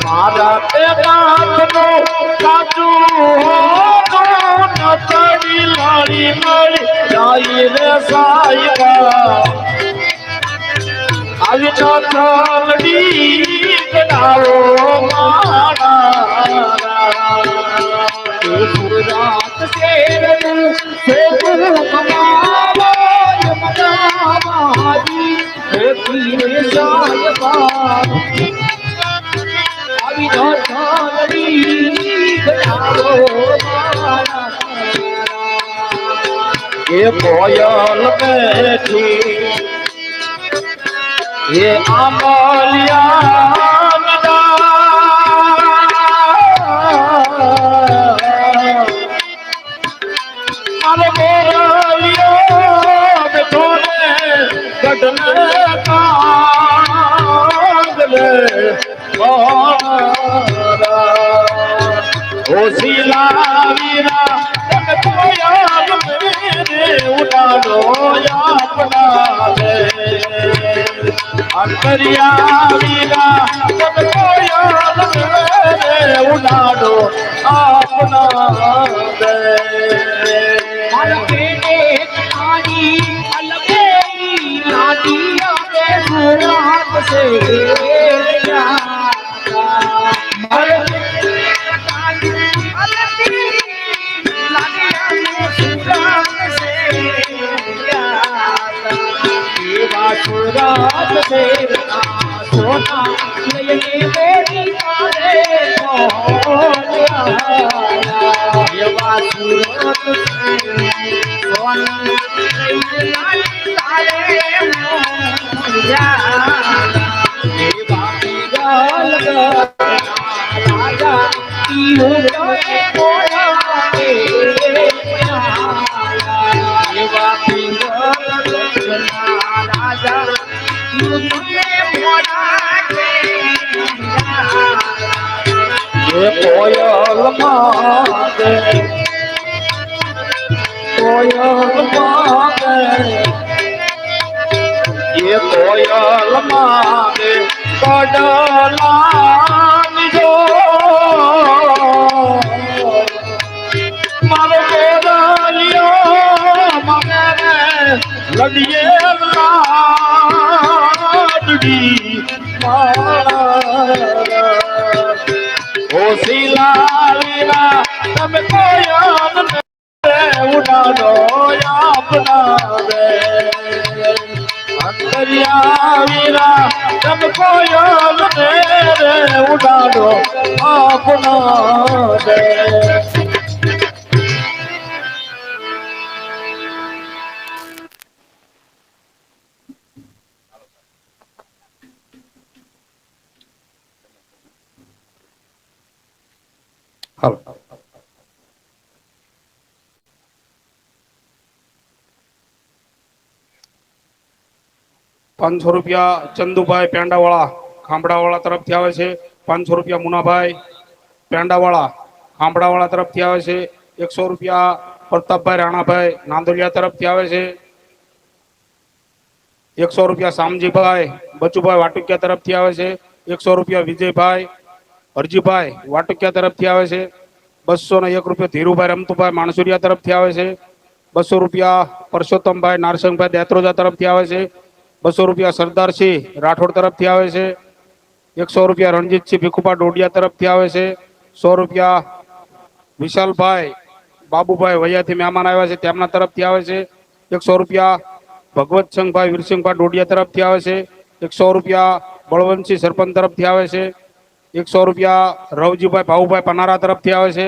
મારા પેટાનો સાચું નચડી લાડી લાડી જાય રે સાયરા આવી ચાલડી ગડારો મારા સુરત શેર સે કમાવો યમદાવાદી હે પીરે સાયરા આવી ચાલડી ગડારો મારા એ કોયલ બેઠી ये आमलिया अरे मोरलिया बेठोरे गडने कांगले ओ सीला वीरा तन कोयल मेरे उड़ानो अपना ले अंतरिया वीरा तन कोयल मेरे उड़ानो अपना ले अलगे नानी अलगे नानिया के सुराग से रात तेरा सोना ये मेरी तारे ये बासुरत सोना तारे मोया ये बाकी गाल राजा तीनों ये मोया ये बाकी गाल राजा ये कोयल मागे ये कोयल मागे बडला जो मारो कोदलियो मगे लड़िए लाडड़ी ओ सीला वीरा तम कोयल उड़ा ઉડાડો આપના રે અંતરિયા વીરા તમ કોયલ ને રે ઉડાડો આપના રે હાલો 500 રૂપિયા ચંદુભાઈ પેંડાવાળા ખાંભડાવાળા તરફથી આવે છે 500 રૂપિયા મુનાભાઈ પેંડાવાળા ખાંભડાવાળા તરફથી આવે છે 100 રૂપિયા પ્રતાપભાઈ રાણાભાઈ નાંદોલિયા તરફથી આવે છે 100 રૂપિયા શામજીભાઈ બચુભાઈ વાટુકિયા તરફથી આવે છે 100 રૂપિયા વિજયભાઈ હરજીભાઈ વાટુકિયા તરફથી આવે છે 201 રૂપિયા ધીરુભાઈ રમતુભાઈ માણસુરિયા તરફથી આવે છે 200 રૂપિયા પરસોત્તમભાઈ નારસંગભાઈ દેત્રોજા તરફથી આવે છે 200 રૂપિયા સરદારસિંહ રાઠોડ તરફથી આવે છે 100 રૂપિયા રણજીતસિંહ ભીખુભા ડોડિયા તરફથી આવે છે 100 રૂપિયા વિશાલભાઈ બાબુભાઈ વૈયાથી મહેમાન આવ્યા છે તેમના તરફથી આવે છે 100 રૂપિયા ભગવતસિંહભાઈ વીરસિંહભાઈ ડોડિયા તરફથી આવે છે 100 રૂપિયા બળવંતસિંહ સરપંચ તરફથી આવે છે 100 રૂપિયા રવજીભાઈ ભાવુભાઈ પનારા તરફથી આવે છે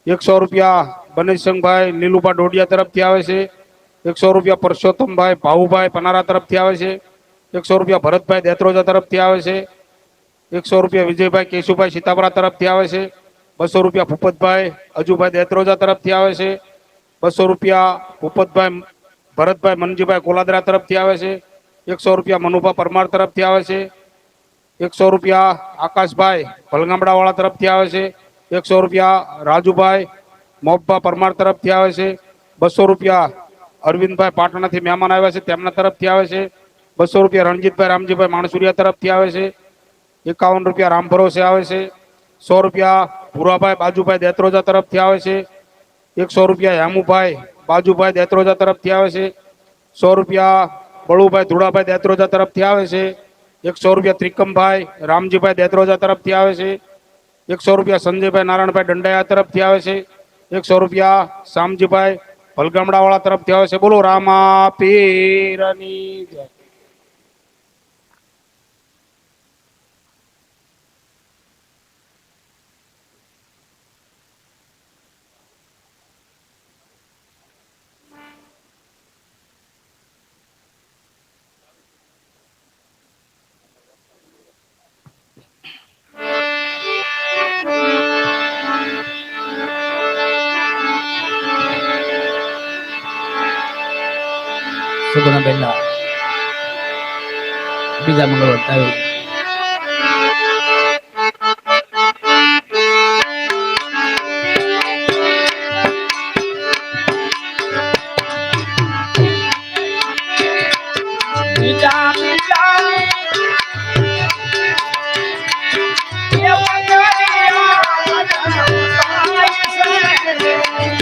100 રૂપિયા બનેશસિંહભાઈ લીલુભા ડોડિયા તરફથી આવે છે 100 રૂપિયા પરસોત્તમભાઈ ભાવુભાઈ પનારા તરફથી આવે છે 100 રૂપિયા ભરતભાઈ દેત્રોજા તરફથી આવે છે 100 રૂપિયા વિજયભાઈ કેશુભાઈ સીતાપરા તરફથી આવે છે 200 રૂપિયા ભૂપતભાઈ અજુભાઈ દેત્રોજા તરફથી આવે છે 200 રૂપિયા ભૂપતભાઈ ભરતભાઈ મનજીભાઈ કોલાદરા તરફથી આવે છે 100 રૂપિયા મનુભા પરમાર તરફથી આવે છે 100 રૂપિયા આકાશભાઈ ભલગામડાવાળા તરફથી આવે છે 100 રૂપિયા રાજુભાઈ મોબભા પરમાર તરફથી આવે છે 200 રૂપિયા અરવિંદભાઈ પાટણાથી મહેમાન આવ્યા છે તેમના તરફથી આવે છે 200 રૂપિયા રણજીતભાઈ રામજીભાઈ માણસુરિયા તરફથી આવે છે 51 રૂપિયા રામ ભરોસે આવે છે 100 રૂપિયા ભુરાભાઈ બાજુભાઈ દેત્રોજા તરફથી આવે છે 100 રૂપિયા હેમુભાઈ બાજુભાઈ દેત્રોજા તરફથી આવે છે 100 રૂપિયા બળુભાઈ ધુડાભાઈ દેત્રોજા તરફથી આવે છે 100 રૂપિયા ત્રિકમભાઈ રામજીભાઈ દેત્રોજા તરફથી આવે છે 100 રૂપિયા સંજયભાઈ નારાયણભાઈ દંડાયા તરફથી આવે છે 100 રૂપિયા શામજીભાઈ ભલગામડાવાળા તરફથી આવે છે બોલો રામા પીરની જય સુગુણા બેનના બીજા મંગળવાર તારીખ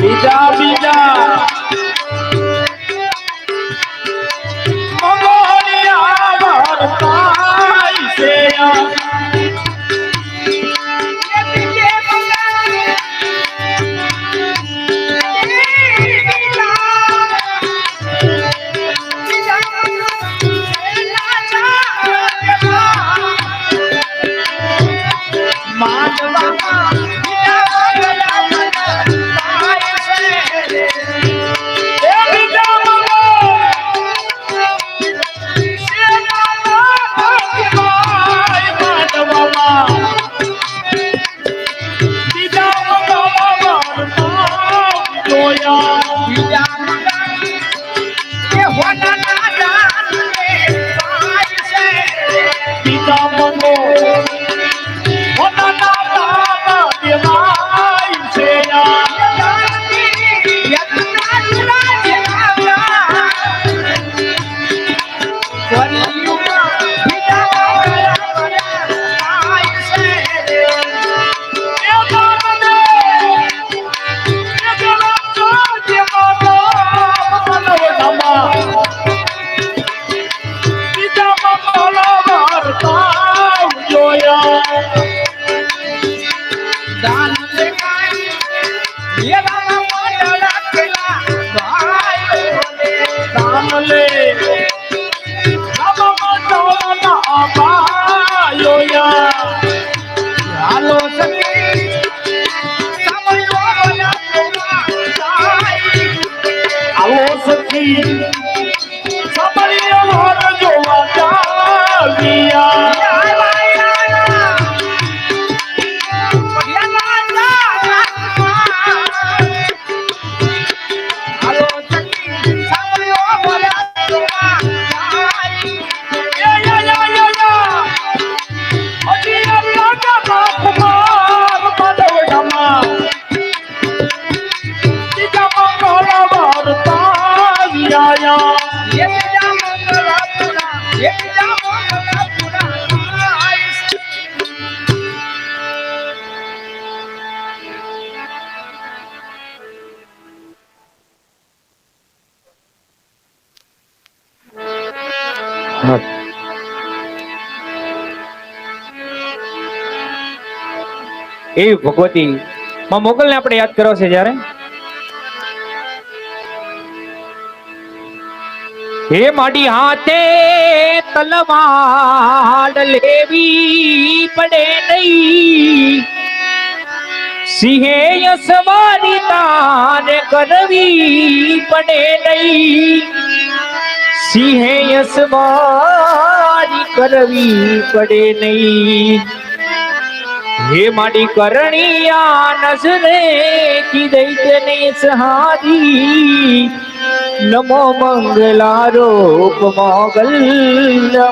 બીજા બીજા સાંભળીએ વાર જોવા ચાલ્યા એ ભગવતી માં મોગલને આપણે યાદ કરો છે જ્યારે હે માડી હાથે તલવાર લેવી પડે નહીં સિંહે સવારી તારે કરવી પડે નહીં સિંહે સવારી કરવી પડે નહીં હે માડી કરણિયા નજરે કી દૈત્યને સહારી નમો મંગલારૂપ મોગલ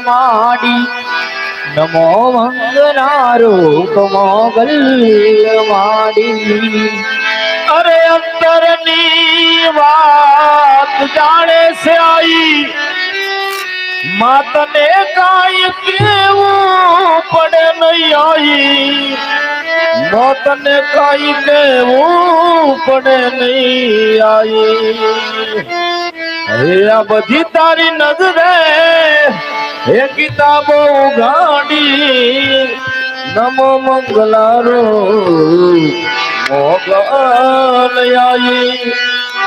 માડી નમો મંગલારૂપ મોગલ માડી અરે અંતરની વાત જાણે છે આઈ માતને કાંઈ કેવું પડે નહીં આઈ મોતને કાંઈ કેવું પડે નહીં આઈ હે આ બધી તારી નજરે હે કિતાબો ગાડી નમો મંગલારો મોગલ આઈ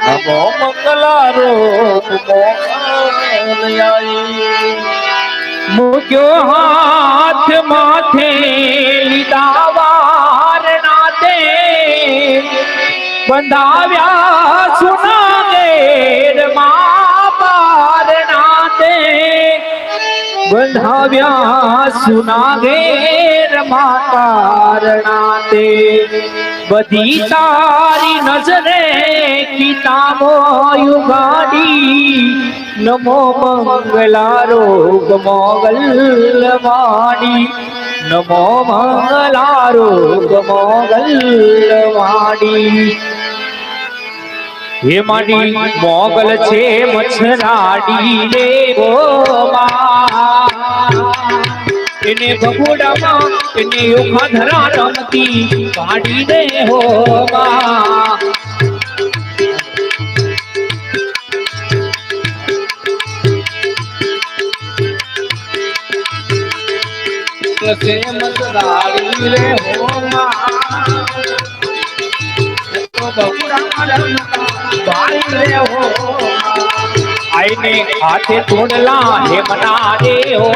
નમો મંગલારો મોગલ આઈ મૂક્યો હાથ માથે લીધા વાર નાતે બંધાવ્યા સુના ગેર માં પાર નાતે બંધાવ્યા સુના ગેર માં પાર નાતે બધી તારી નજરે કિતાબો યુગાડી નમો મંગલારૂપ મોગલ માડી નમો મંગલારૂપ મોગલ માડી હે માડી મોગલ છે મચ્છરાડી રે ઓ એને બગુડામાં એને ઓખા ધરા રમતી કાઢી દે હો से मसदारी रे हो तो बबुरा भाई रे हो आईने हाथे तोड़ला हे मना दे हो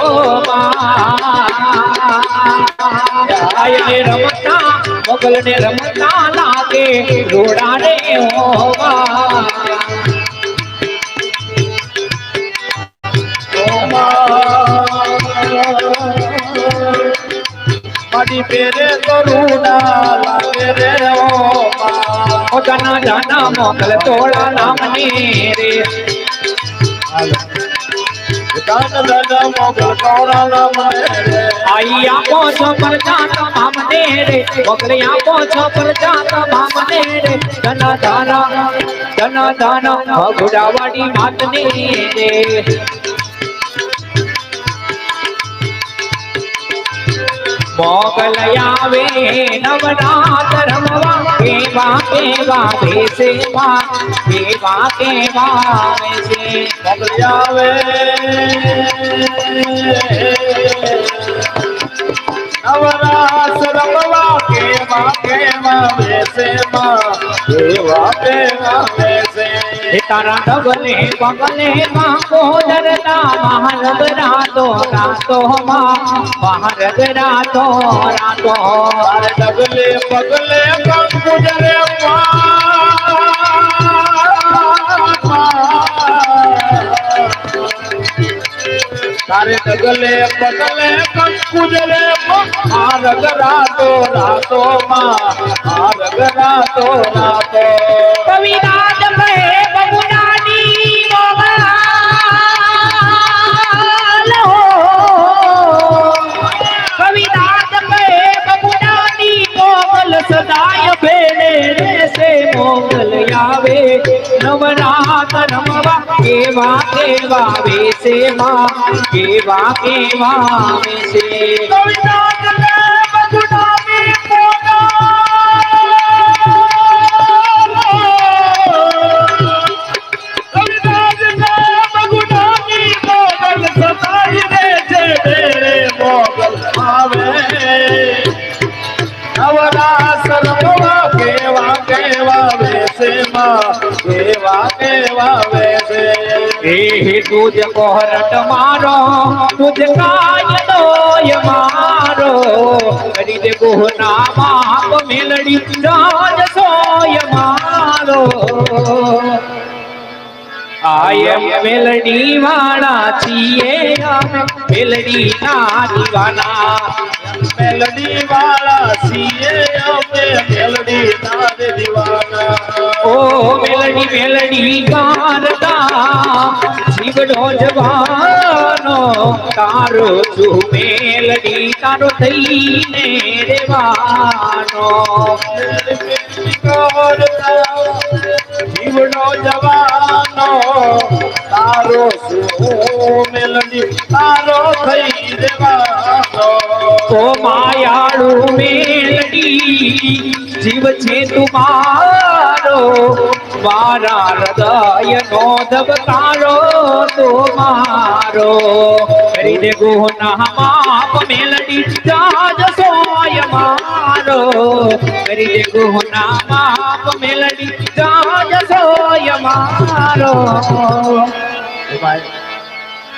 आईने रमता मोगल ने रमता लागे रोड़ा रे हो माडी पेरे करुणा लागे रे ओ जाना जाना मोगल तोड़ा नाम ने रे दान दान मोगल तोड़ा नाम रे आई आपो छो पर जात मामने रे मोगल आपो छो पर जात मामने रे जाना जाना भगुडावाड़ी मातने रे मोगल आवे नवरात रमवा केवा भेसे केवा भेसे मोगल आवे नवरात रमवा केवा भेसे भेसे तारा डबले पगले माँ को डरना महारग रातो रातो महारग रातो रातो डबले पगले गुजरे તારે ડગલે પગલે કંકુજલે માર્ગ રાતો રાતો માં માર્ગ રાતો રાતો કવિરાજ કહે બબુડાની મોગલ હો કવિરાજ કહે બબુડાની મોગલ સદાય ભેળે રહેશે મોગલ આવે નવરાત રમવા કેવા કેવા વેશે માં કેવા કેવા વેશે કવિરાજ કહે બબુડાની કેવા કેવા વેશે માં કેવા કેવા વેશે હે તુજ કોહરટ મારો તુજ કાય દોય મારો કરી દે ગોહના માપ મેલડી રાજ સોય મારો આયમ મેલડી વાળા છીએ અમે મેલડી ના દીવાના મેલડી વાળા છીએ અમે મેલડી ના દીવાના ઓ મેલડી મેલડી ગારતા જીવડો જવાનો તારો છું મેલડી તારો થઈને રેવાનો જીવડો જવાનો તારો શું મેલડી તારો થઈ દેવાનો ઓ માયાળુ મેલડી જીવ છે તુમારો મારા હૃદય નો ધબકારો તુમારો કરી દે ગુના માપ મેલડી જાજ સોય મારો કરી દે ગુના માપ મેલડી જાજ સોય મારો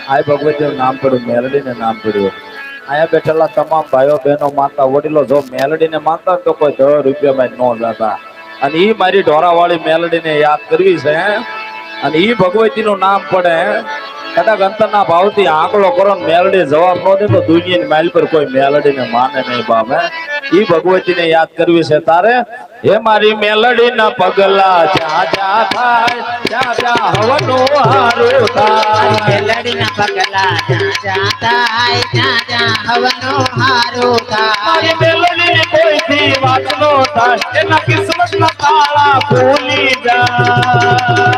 આ ભગવતી નામ પડ્યું મેલડી ને નામ પડ્યું અહીંયા બેઠેલા તમામ ભાઈઓ બહેનો માનતા વડીલો જો મેલડી ને માનતા તો કોઈ 10 રૂપિયામાં ન જતા અને ઈ મારી ઢોરાવાળી મેલડી ને યાદ કરવી છે અને ઈ ભગવતી નું નામ પડે કદાચ અંતરના ભાવથી આંકડો કરો મેલડી જવાબ ન દે તો દુનિયાની માઇલ પર કોઈ મેલડી ને માને નહીં બાપ ઈ ભગવતી ને યાદ કરવી છે તારે હે મારી મેલડી ના પગલા જ્યાં જ્યાં થાય ત્યાં ત્યાં હવનું હારું થાય મેલડી ના પગલા જ્યાં જ્યાં થાય ત્યાં જ્યાં હવનો હારો થાય મારી મેલડી ને કોઈથી વાત નો થાય એના કિસ્મત ના તાળા ખોલી જાય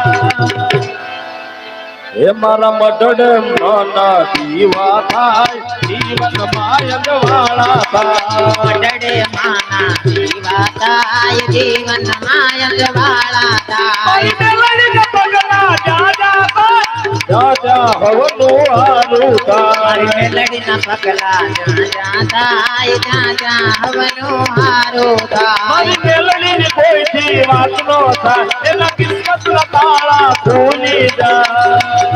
હે મારા મઢડ મન દીવા થાય જીવન માયક વાળા થાય મડડે માના જીવા થાય જીવન માયક વાળા થાય મેલડી ના પગલા જ્યાં જ્યાં હવનું હારું થાય મેલડી ના પગલા જ્યાં જ્યાં થાય ત્યાં જ્યાં હવનો હારો થાય મારી મેલડી ને કોઈથી વાત નો થાય એના કિસ્મત ના તાળા ખોલી જાય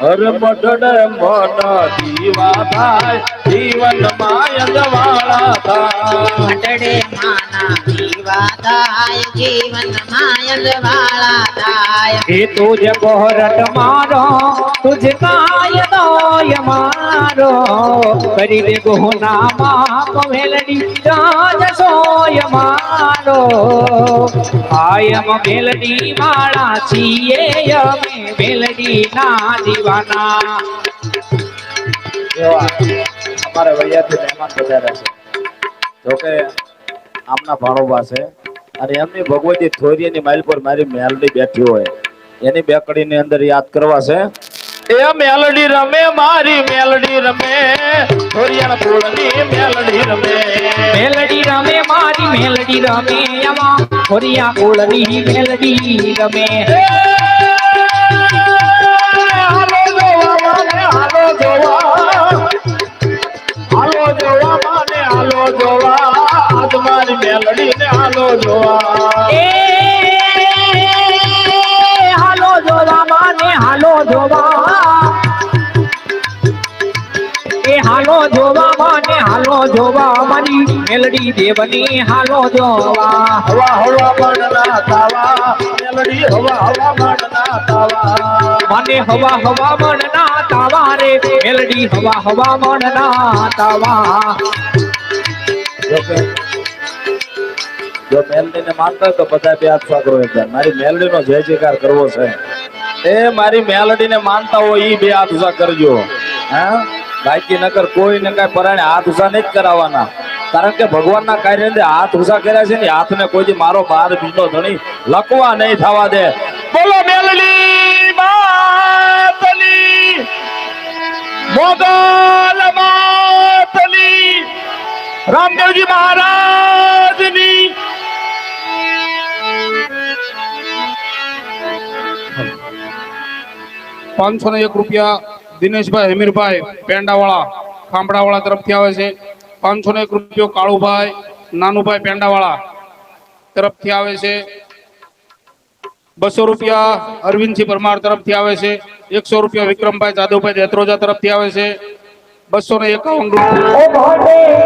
અરે મઢડે મન દીવા થાય જીવન માયક વાળા થાય મડડે માના જીવા થાય જીવન માયક વાળા થાય હે તુજ કોહરટ મારો તુજ કાય દોય મારો કરી દે ગુના માપ મેલડી રાજ સોય મારો આયમ મેલડી વાળા છીએ અમે મેલડી ના દીવાના એવા અમારે વૈયાથી મહેમાન પધાર્યા છે જોકે આમના ભાણોબા છે અને એમની ભગવતી થોરિયાની માઇલ પર મારી મેલડી બેઠી હોય એની બેકડીની અંદર યાદ કરવા છે એ મેલડી રમે મારી મેલડી રમે થોરિયાના ફૂલની મેલડી રમે મેલડી રમે મારી મેલડી રમે એમાં ખોરિયા કુળની મેલડી રમે હાલો જોવા માને હાલો જોવા હાલો જોવા માને હાલો જોવા આજ મારી મેલડી ને હાલો જોવા એ હાલો જોવા માને હાલો જોવા એ હાલો જોવા માને હાલો જોવા મારી મેલડી દેવની હાલો જોવા હવા હવા મણના તાવા મેલડી હવા હવા મણના તાવા મને હવા હવા મણના તાવા રે મેલડી હવા હવા મણના તાવા જો મેલડી ને માનતા હોય તો બધા બે હાથ પકડો એકવાર મારી મેલડી નો જય જયકાર કરવો છે એ મારી મેલડી ને માનતા હોય ઈ બે હાથ ઉષા કરજો હા બાકી નકર કોઈને કઈ પરાણે હાથ ઉષા નહીં જ કરાવવાના કારણ કે ભગવાનના કાર્ય અંદર હાથ ઉષા કર્યા છે ને હાથને કોઈ દી મારો બાર બીજો ધણી લકવા નહીં થવા દે બોલો મેલડી માતની મોગલ માતની રામદેવજી મહારાજની 501 રૂપિયા દિનેશભાઈ હમીરભાઈ પેંડાવાળા ખાંભડાવાળા તરફથી આવે છે 501 રૂપિયો કાળુભાઈ નાનુભાઈ પેંડાવાળા તરફથી આવે છે 200 રૂપિયા અરવિંદસિંહ પરમાર તરફથી આવે છે 100 રૂપિયા વિક્રમભાઈ જાદવભાઈ દેત્રોજા તરફથી આવે છે 251 રૂપિયા